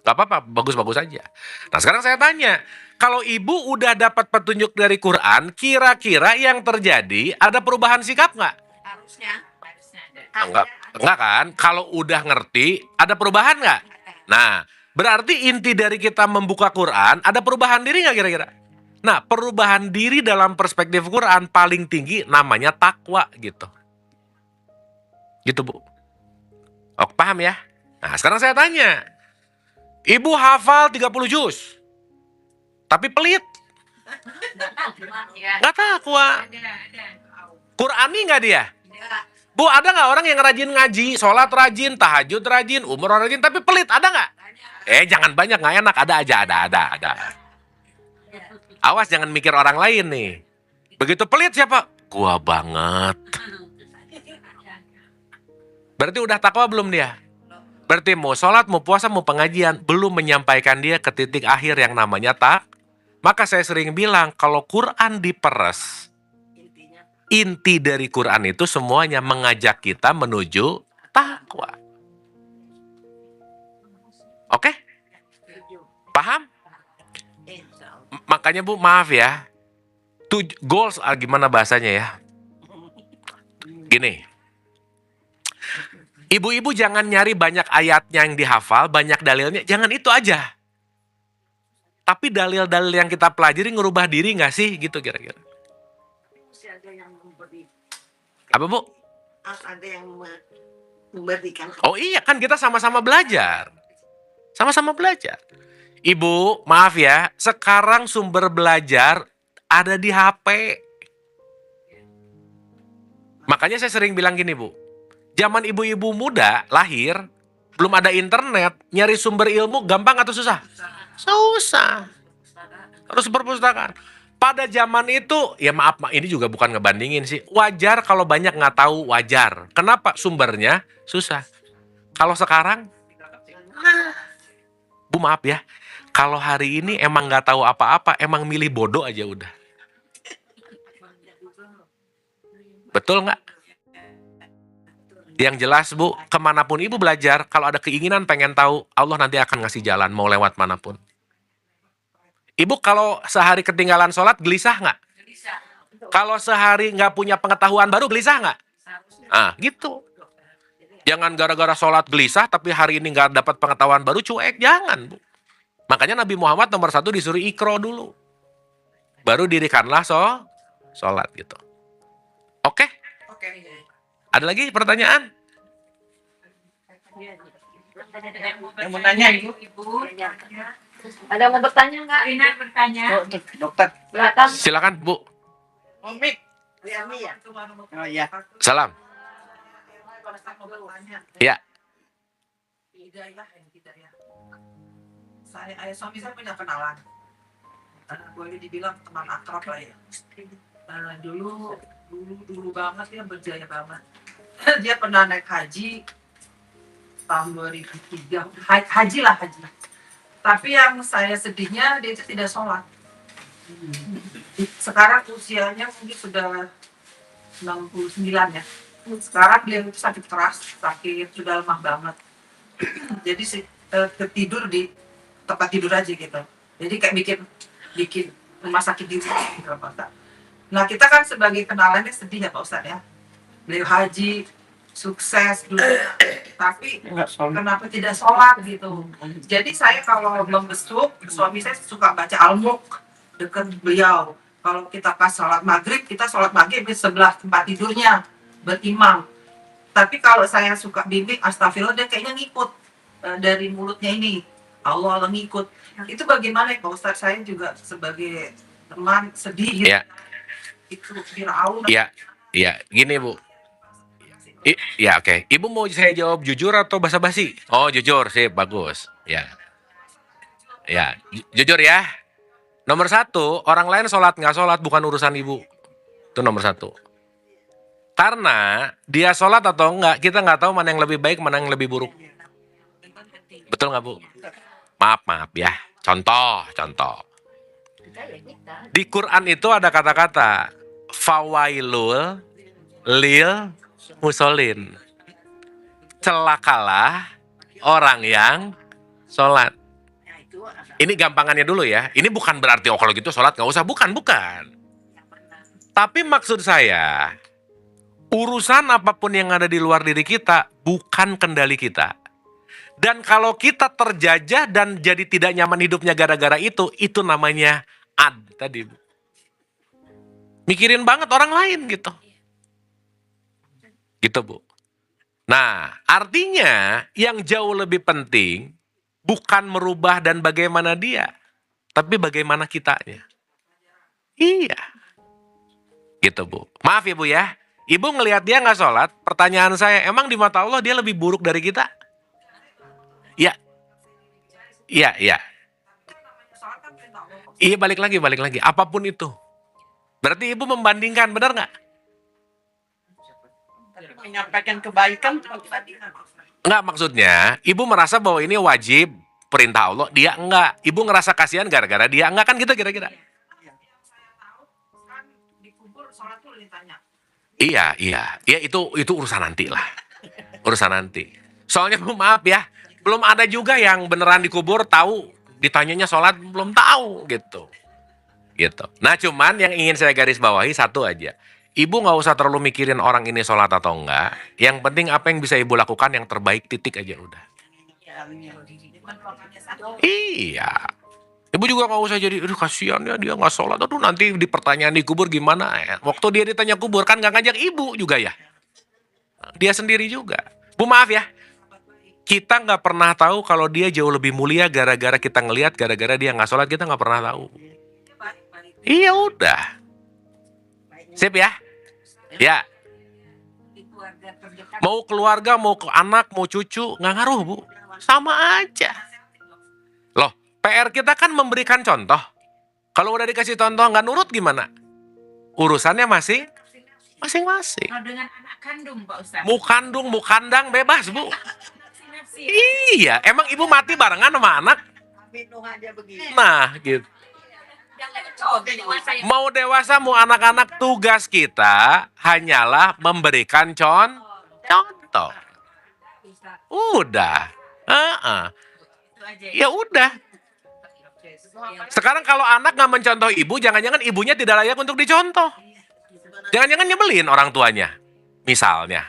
Nggak apa-apa, bagus-bagus aja. Nah sekarang saya tanya, kalau ibu udah dapat petunjuk dari Quran, kira-kira yang terjadi ada perubahan sikap nggak? Harusnya. Enggak kan? Kalau udah ngerti, ada perubahan nggak? Nah, berarti inti dari kita membuka Quran, ada perubahan diri nggak kira-kira? Nah, perubahan diri dalam perspektif Quran paling tinggi namanya takwa gitu. Gitu Bu. Oh, paham ya? Nah, sekarang saya tanya. Ibu hafal 30 juz. Tapi pelit. Nggak takwa. Qurani nggak dia? Bu, ada nggak orang yang rajin ngaji, sholat rajin, tahajud rajin, umroh rajin, tapi pelit? Ada nggak? Jangan banyak, nggak enak. Ada aja, ada. Awas jangan mikir orang lain nih. Begitu pelit siapa? Gua banget. Berarti udah takwa belum dia? Berarti mau sholat, mau puasa, mau pengajian, belum menyampaikan dia ke titik akhir yang namanya tak. Maka saya sering bilang, kalau Quran diperes, inti dari Quran itu semuanya mengajak kita menuju takwa. Oke? Paham? Makanya Bu, maaf ya. Goals, gimana bahasanya ya? Gini. Ibu-ibu jangan nyari banyak ayatnya yang dihafal, banyak dalilnya. Jangan itu aja. Tapi dalil-dalil yang kita pelajari ngerubah diri nggak sih? Gitu kira-kira. Apa Bu? Ada yang memberikan. Oh iya, kan kita sama-sama belajar. Sama-sama belajar. Ibu, maaf ya, sekarang sumber belajar ada di HP. Makanya saya sering bilang gini Bu, zaman ibu-ibu muda lahir, belum ada internet, nyari sumber ilmu gampang atau susah? Susah. Harus perpustakaan. Pada zaman itu, ya maaf, ini juga bukan ngebandingin sih. Wajar kalau banyak nggak tahu, wajar. Kenapa? Sumbernya susah. Kalau sekarang, Bu maaf ya, kalau hari ini emang nggak tahu apa-apa, emang milih bodoh aja udah. Betul nggak? Yang jelas Bu, kemanapun ibu belajar, kalau ada keinginan pengen tahu, Allah nanti akan ngasih jalan, mau lewat manapun. Ibu kalau sehari ketinggalan sholat, gelisah nggak? Kalau sehari nggak punya pengetahuan baru, gelisah nggak? Gitu. Jangan gara-gara sholat gelisah, tapi hari ini nggak dapat pengetahuan baru, cuek. Jangan, Bu. Makanya Nabi Muhammad nomor 1 disuruh ikro dulu. Baru dirikanlah sholat gitu. Oke? Ada lagi pertanyaan? Yang mau nanya Ibu? Ada yang mau bertanya nggak? Rina bertanya. Dokter. Belakang. Silakan Bu. Omik. Riami ya? Oh iya. Salam. Ya. Ayah suami saya punya kenalan, boleh dibilang teman akrab lah ya. Dulu banget dia berjaya banget. Dia pernah naik haji tahun 2003, haji. Tapi yang saya sedihnya dia itu tidak sholat. Sekarang usianya mungkin sudah 69 ya. Sekarang beliau itu sakit keras, sudah lemah banget. Jadi tertidur di tempat tidur aja gitu. Jadi kayak bikin rumah sakit di rumah gitu Pak Ustaz. Nah kita kan sebagai kenalannya sedih ya Pak Ustaz ya. Beliau haji, sukses dulu, tapi kenapa tidak sholat gitu. Jadi saya kalau membesuk, suami saya suka baca Al-Mulk dekat beliau. Kalau kita pas sholat maghrib, kita sholat maghrib di sebelah tempat tidurnya berimam. Tapi kalau saya suka bimbing, astagfirullah, dia kayaknya ngikut dari mulutnya ini. Allah ngikut. Itu bagaimana ya Pak Ustadz? Saya juga sebagai teman sedih gitu. Ya, Itu Fir'aun. ya, ya. Gini Bu. Ya oke. Ibu mau saya jawab jujur atau basa-basi? Oh jujur sih, bagus. Ya, ya. Jujur ya. Nomor satu, orang lain sholat nggak sholat bukan urusan ibu. Itu nomor satu. Karena dia sholat atau enggak, kita nggak tahu mana yang lebih baik, mana yang lebih buruk. Betul nggak Bu? Maaf ya. Contoh. Di Quran itu ada kata-kata fawailul lil musolin. Celakalah orang yang sholat. Ini gampangannya dulu ya. Ini bukan berarti kalau gitu sholat nggak usah. Bukan. Tapi maksud saya, urusan apapun yang ada di luar diri kita bukan kendali kita. Dan kalau kita terjajah dan jadi tidak nyaman hidupnya gara-gara itu namanya tadi. Mikirin banget orang lain gitu. Gitu Bu. Nah, artinya yang jauh lebih penting bukan merubah dan bagaimana dia, tapi bagaimana kitanya. Iya. Gitu Bu. Maaf ya Bu ya. Ibu ngelihat dia nggak sholat, pertanyaan saya, emang di mata Allah dia lebih buruk dari kita? Iya. Iya balik lagi. Apapun itu. Berarti ibu membandingkan, benar nggak? Menyampaikan kebaikan. Enggak, maksudnya ibu merasa bahwa ini wajib perintah Allah, dia enggak. Ibu ngerasa kasihan gara-gara dia enggak kan gitu kira-kira? Iya, itu urusan nanti lah. Urusan nanti. Soalnya Bu maaf ya, belum ada juga yang beneran dikubur tahu, ditanyanya sholat belum tahu gitu. Gitu. Nah cuman yang ingin saya garis bawahi satu aja. Ibu nggak usah terlalu mikirin orang ini sholat atau enggak. Yang penting apa yang bisa ibu lakukan yang terbaik, titik aja udah. Iya. Ibu juga nggak usah jadi, aduh kasihan ya dia nggak sholat. Aduh nanti di pertanyaan dikubur gimana ya. Waktu dia ditanya kubur kan nggak ngajak ibu juga ya. Dia sendiri juga. Bu maaf ya. Kita nggak pernah tahu kalau dia jauh lebih mulia gara-gara kita ngelihat, gara-gara dia nggak sholat kita nggak pernah tahu. Iya udah. Sip ya. Ya. Mau keluarga, mau ke anak, mau cucu, nggak ngaruh Bu. Sama aja. Loh, PR kita kan memberikan contoh. Kalau udah dikasih contoh nggak nurut gimana? Urusannya masing-masing. Kalau dengan anak kandung Pak Ustadz. Mau kandung, mau kandang, bebas Bu. Nafsi. Iya, emang ibu mati barengan sama anak? Minum aja begini. Nah, gitu. Mau dewasa, mau anak-anak, tugas kita hanyalah memberikan contoh. Udah. Ya udah. Sekarang kalau anak nggak mencontoh ibu, jangan-jangan ibunya tidak layak untuk dicontoh. Jangan-jangan nyebelin orang tuanya. Misalnya.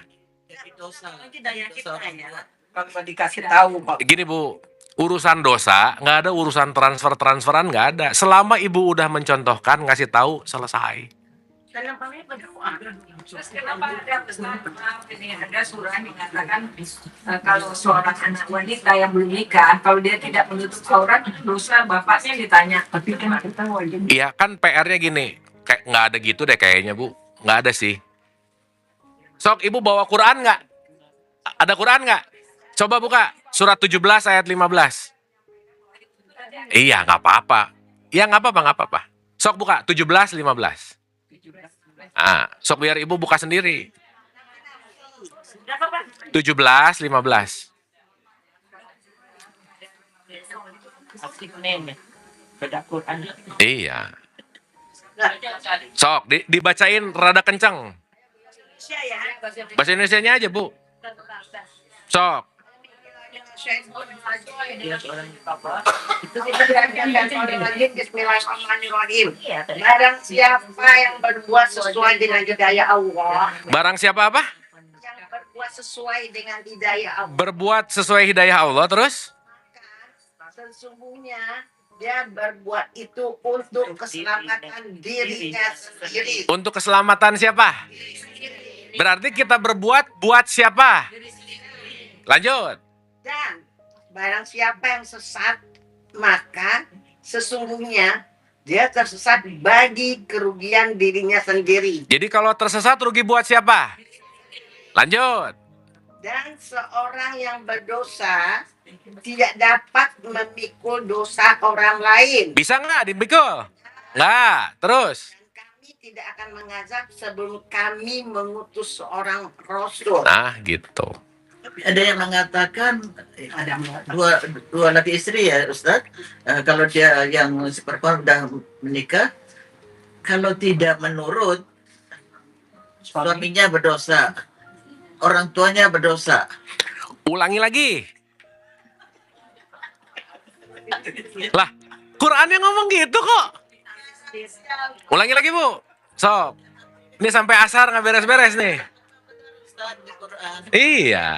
Kalau dikasih tahu Pak. Gini Bu, urusan dosa, nggak ada urusan transferan nggak ada. Selama ibu udah mencontohkan, ngasih tahu, selesai. Terus kenapa ada surah yang mengatakan kalau seorang anak wanita yang belum nikah, kalau dia tidak menutup aurat, dosa bapaknya ditanya. Tapi kan kita wajib. Iya kan PR-nya gini, kayak nggak ada gitu deh kayaknya Bu, nggak ada sih. Sok ibu bawa Quran nggak? Ada Quran nggak? Coba buka surat 17 ayat 15. Iya nggak apa-apa. Iya nggak apa-apa. Sok buka 17 15. Sok biar ibu buka sendiri. 17 15. Iya. Sok dibacain rada kenceng. Bahasa Indonesianya aja Bu. Sok. Bismillahirrahmanirrahim. Barang siapa yang berbuat sesuai dengan hidayah Allah. Barang siapa apa? Yang berbuat sesuai dengan hidayah Allah. Berbuat sesuai hidayah Allah terus? Sesungguhnya dia berbuat itu untuk keselamatan dirinya sendiri. Untuk keselamatan siapa? Berarti kita berbuat buat siapa? Lanjut. Dan barang siapa yang sesat, maka sesungguhnya dia tersesat bagi kerugian dirinya sendiri. Jadi kalau tersesat rugi buat siapa? Lanjut. Dan seorang yang berdosa tidak dapat memikul dosa orang lain. Bisa nggak dipikul? Nggak. Terus. Dan kami tidak akan mengazab sebelum kami mengutus seorang rasul. Nah, gitu. Ada yang mengatakan ada dua laki istri ya Ustaz. Kalau dia yang si perempuan sudah menikah, kalau tidak menurut suaminya berdosa, orang tuanya berdosa. Ulangi lagi. Lah, Qurannya ngomong gitu kok. Ulangi lagi, Bu. Sob. Ini sampai asar nggak beres-beres nih. Ustaz di Quran Iya.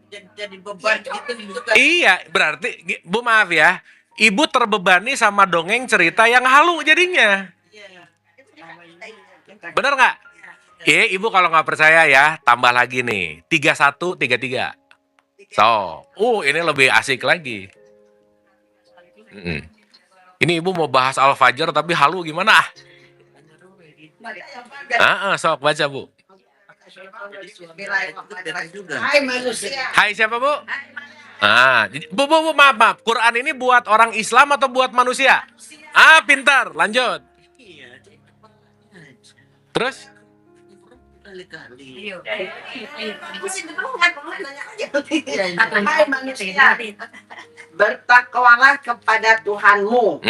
jadi beban gitu juga. Iya, berarti Bu maaf ya. Ibu terbebani sama dongeng cerita yang halu jadinya. Iya. Bener nggak? Iya, Ibu kalau nggak percaya ya, tambah lagi nih. 31, 33. So, ini lebih asik lagi. Ini Ibu mau bahas Al-Fajr tapi halu gimana? Sok baca, Bu. Hai manusia. Hai siapa, Bu? Bu, maaf. Quran ini buat orang Islam atau buat manusia? Pintar. Lanjut. Terus? Kali-kali. Hai manusia, bertakwalah kepada Tuhanmu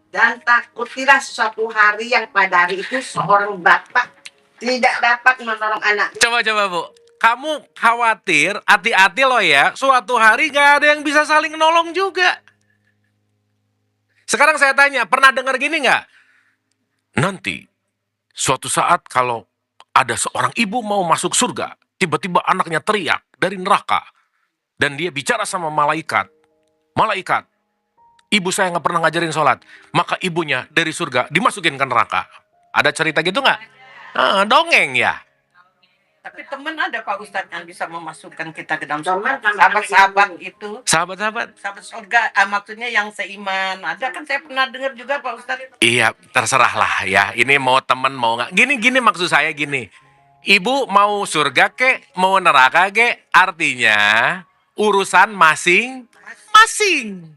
dan takutilah suatu hari yang pada hari itu seorang bapak tidak dapat menolong anak. Coba, Bu. Kamu khawatir, hati-hati loh ya. Suatu hari gak ada yang bisa saling nolong juga. Sekarang saya tanya, pernah dengar gini nggak? Nanti, suatu saat kalau ada seorang ibu mau masuk surga, tiba-tiba anaknya teriak dari neraka. Dan dia bicara sama malaikat. Malaikat, ibu saya nggak pernah ngajarin sholat. Maka ibunya dari surga dimasukin ke neraka. Ada cerita gitu nggak? Dongeng ya. Tapi teman ada Pak Ustadz yang bisa memasukkan kita ke dalam Teman surga. sama Sahabat-sahabat itu, Sahabat-sahabat. sahabat surga, maksudnya yang seiman. Ada kan saya pernah dengar juga Pak Ustadz. Iya, terserah lah ya. Ini mau temen mau nggak. Gini maksud saya gini. Ibu mau surga kek, mau neraka kek, artinya urusan masing-masing.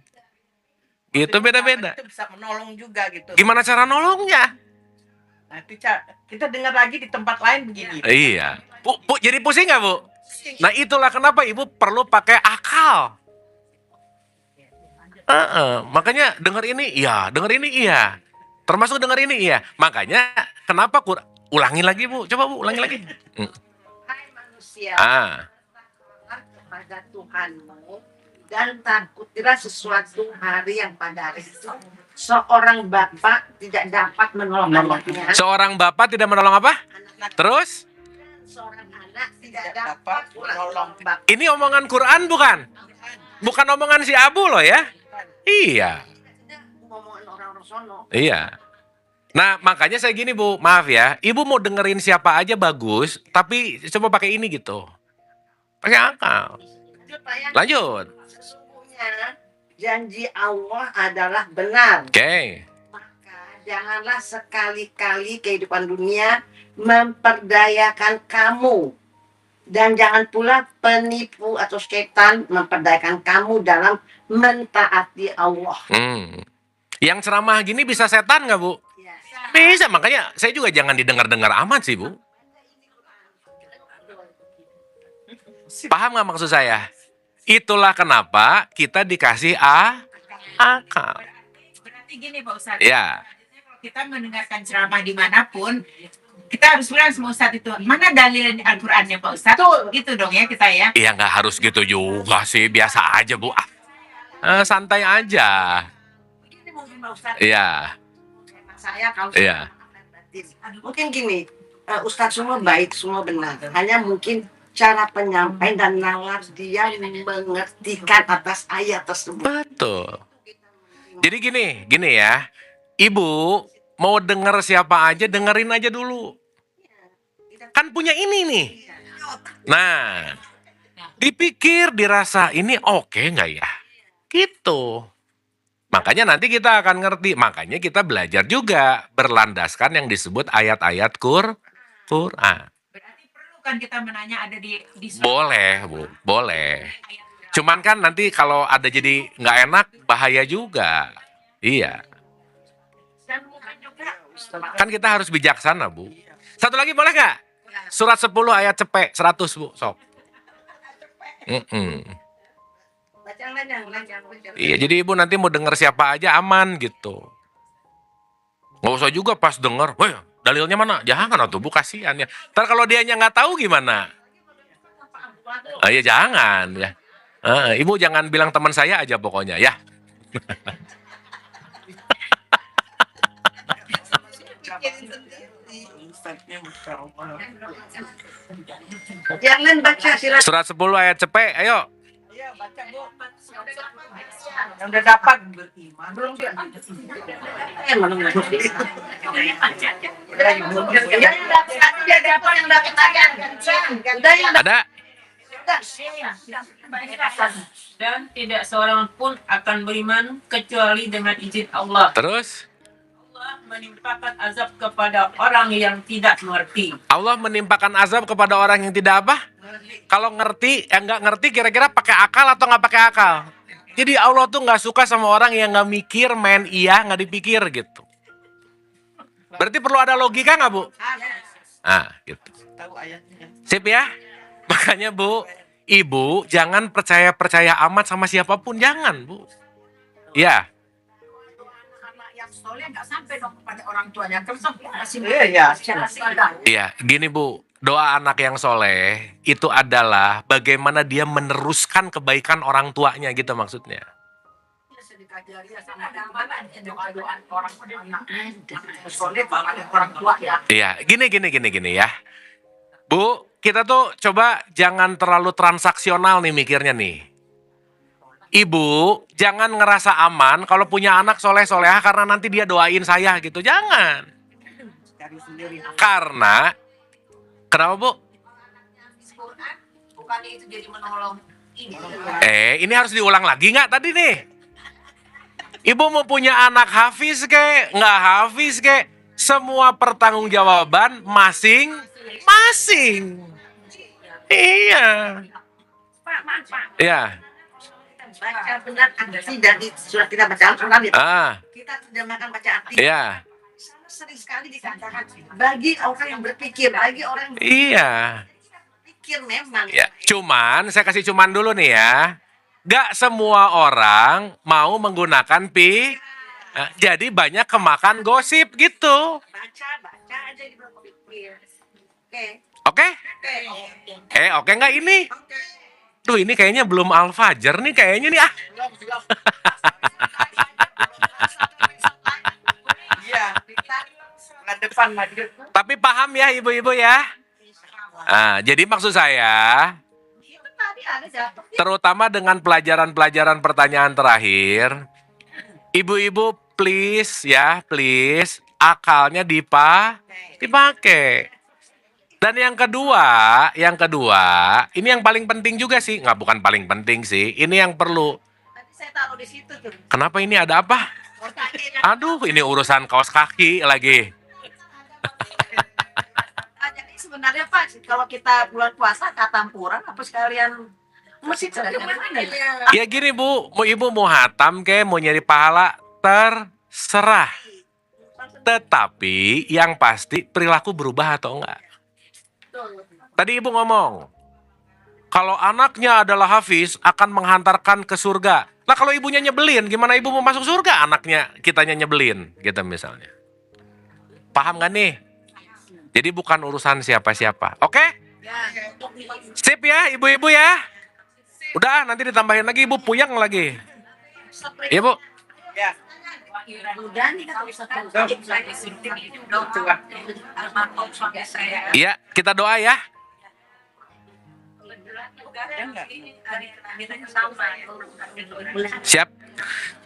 Gitu beda-beda. Itu bisa menolong juga gitu. Gimana cara nolongnya? Nah, itu kita dengar lagi di tempat lain begini. Iya. Bu, jadi pusing nggak, Bu? Nah, itulah kenapa Ibu perlu pakai akal. Makanya denger ini iya. Termasuk denger ini iya. Makanya kenapa ulangi lagi, Bu. Coba, Bu, ulangi lagi. Hai manusia, Ah. takutlah kepada Tuhanmu dan takutilah sesuatu hari yang pada hari itu seorang bapak tidak dapat menolong anaknya. Seorang bapak tidak menolong apa? Terus? Seorang anak tidak dapat menolong bapak. Ini omongan Quran bukan? Bukan omongan si Abu loh ya? Iya. Ngomongan orang-orang sono. Iya. Nah, makanya saya gini, Bu. Maaf ya. Ibu mau dengerin siapa aja bagus, tapi coba pakai ini gitu. Pakai akal. Lanjut. Sesungguhnya janji Allah adalah benar. Oke. Maka janganlah sekali-kali kehidupan dunia memperdayakan kamu. Dan jangan pula penipu atau setan memperdayakan kamu dalam mentaati Allah. Yang ceramah gini bisa setan nggak, Bu? Ya. Bisa, makanya saya juga jangan didengar-dengar amat sih, Bu. Paham nggak maksud saya? Itulah kenapa kita dikasih akal. Berarti gini Pak Ustadz. Ya. Kalau kita mendengarkan ceramah dimanapun, kita harus bilang sama Ustadz itu, mana dalil Al-Qurannya Pak Ustadz? Gitu dong ya kita ya. Iya, nggak harus gitu juga sih, biasa aja, Bu. Santai aja. Ini mungkin Pak Ustadz. Iya. Saya kalau Iya. mungkin gini, Ustadz semua baik, semua benar. Hanya mungkin cara penyampaian dan nalar dia mengertikan atas ayat tersebut. Betul. Jadi gini ya. Ibu mau denger siapa aja, dengerin aja dulu. Kan punya ini nih. Nah, dipikir, dirasa ini oke nggak ya? Gitu. Makanya nanti kita akan ngerti. Makanya kita belajar juga berlandaskan yang disebut ayat-ayat Quran. Berarti perlu kan kita menanya ada di Boleh, Bu. Boleh. Cuman kan nanti kalau ada jadi nggak enak, bahaya juga. Iya. Dan bukan juga Kan kita harus bijaksana, Bu. Satu lagi boleh nggak? Surat 10 ayat cepek 100, Bu. Sok. baca lanjang. Iya, jadi ibu nanti mau denger siapa aja aman gitu. Nggak usah juga pas denger, weh dalilnya mana? Jangan atuh Bu, kasihan ya. Ntar kalau dianya nggak tahu gimana? Iya jangan ya. Ibu jangan bilang teman saya aja pokoknya ya. Jangan baca silakan. Surat 10 ayat cepek, ayo. Iya, baca Bu. Yang udah dapat beriman. Belum dia. Yang dapat dia dapat yang dapat aja. Udah yang Ada? dan tidak seorang pun akan beriman kecuali dengan izin Allah. Terus? Allah menimpakan azab kepada orang yang tidak mengerti. Allah menimpakan azab kepada orang yang tidak apa? Kalau ngerti, nggak ngerti kira-kira pakai akal atau nggak pakai akal? Jadi Allah tuh nggak suka sama orang yang nggak mikir, main iya, nggak dipikir gitu. Berarti perlu ada logika nggak Bu? Gitu. Tahu ayatnya. Sip ya? Makanya Bu, Ibu jangan percaya amat sama siapapun, jangan Bu. Ya, anak yang soleh nggak sampai dong kepada orang tuanya. Terus masih Iya. iya, gini Bu, doa anak yang soleh itu adalah bagaimana dia meneruskan kebaikan orang tuanya gitu maksudnya. doa-doa orang anak soleh pada orang tua ya. Iya, gini ya. Bu, kita tuh coba jangan terlalu transaksional nih mikirnya nih. Ibu, jangan ngerasa aman kalau punya anak soleh-solehah karena nanti dia doain saya gitu. Jangan. Cari sendiri. Karena, kenapa Bu? Bukan itu jadi menolong ini. Ini harus diulang lagi nggak tadi nih? Ibu mau punya anak hafiz kek, nggak hafiz kek, semua pertanggungjawaban masing-masing. Iya. Pak. Iya. Baca benar arti dari surat kita baca Al-Quran ya. Kita tidak makan baca arti. Iya. Sering sekali dikatakan bagi orang yang berpikir, bagi orang yang Iya. berpikir memang. Ya, cuman saya kasih cuman dulu nih ya. Gak semua orang mau menggunakan jadi banyak kemakan gosip gitu. Baca aja di berpikir. Oke? Oke nggak ini? Tuh ini kayaknya belum Al-Fajr nih kayaknya nih ah. Iya. Bulan depan lagi. Tapi paham ya ibu-ibu ya? Jadi maksud saya, terutama dengan pelajaran-pelajaran pertanyaan terakhir, ibu-ibu please akalnya dipakai. Dan yang kedua, ini yang paling penting juga sih, bukan paling penting sih, ini yang perlu. Tadi saya taruh di situ tuh. Kenapa ini ada apa? Aduh, ini urusan kaos kaki lagi. Jadi sebenarnya Pak, kalau kita bulan puasa katampuran apa sekalian masjid mana ya? Ya gini Bu, ibu mau hatam ke, mau nyari pahala, terserah. Tetapi yang pasti perilaku berubah atau enggak. Tadi ibu ngomong, kalau anaknya adalah hafiz akan menghantarkan ke surga. Lah kalau ibunya nyebelin, gimana ibu mau masuk surga? Kitanya nyebelin, gitu misalnya. Paham gak nih? Jadi bukan urusan siapa-siapa, oke? Sip ya ibu-ibu ya? Udah nanti ditambahin lagi ibu puyeng lagi. Iya Bu? Ya. Iya, kita doa ya. Siap.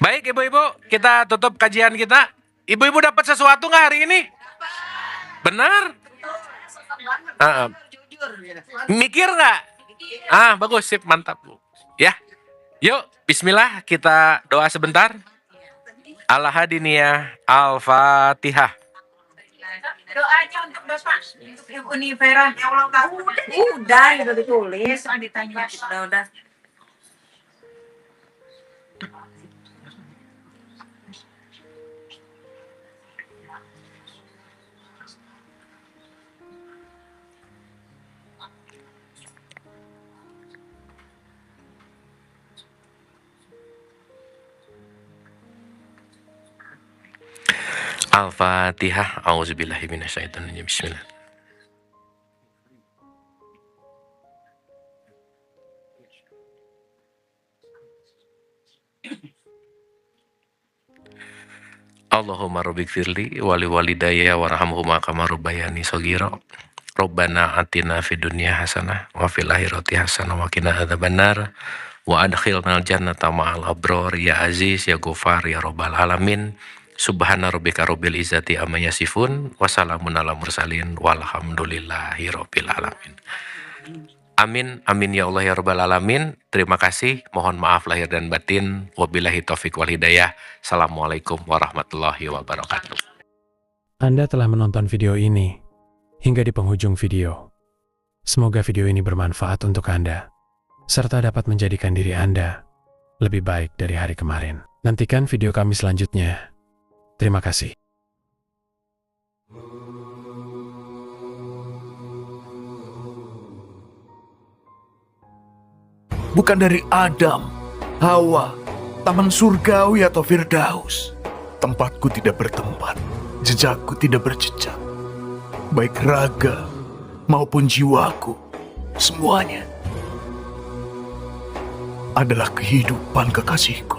Baik ibu-ibu, kita tutup kajian kita. Ibu-ibu dapat sesuatu nggak hari ini? Benar? Mikir nggak? Bagus, sip, mantap Bu. Ya, yuk bismillah kita doa sebentar. Al-Hadiniyah, Al-Fatihah. Doanya untuk Bapak, untuk Ibu Nivera yang ulang tahun. Udah ditulis. Ditanya. Udah. Al-Fatihah. A'udzubillahi minasyaitonir rajim. Bismillah. Allahumma rabbighfirli wali walidayya warhamhuma kama rabbayani shaghira. Rabbana atina fid dunya hasanah wa fil akhirati hasanah wa qina adzabannar wa adkhilnal jannata ma'al abrar ya aziz ya ghafar ya rabbal alamin. Subhana rabbika rabbil izzati amma yasifun wa salamun alal mursalin walhamdulillahi rabbil alamin. Amin, amin ya Allah ya rabbal alamin. Terima kasih, mohon maaf lahir dan batin. Wabillahi taufik wal hidayah. Assalamualaikum warahmatullahi wabarakatuh. Anda telah menonton video ini hingga di penghujung video. Semoga video ini bermanfaat untuk Anda, serta dapat menjadikan diri Anda lebih baik dari hari kemarin. Nantikan video kami selanjutnya. Terima kasih. Bukan dari Adam, Hawa, taman surgawi atau Firdaus. Tempatku tidak bertempat, jejakku tidak berjejak. Baik raga maupun jiwaku, semuanya adalah kehidupan kekasihku.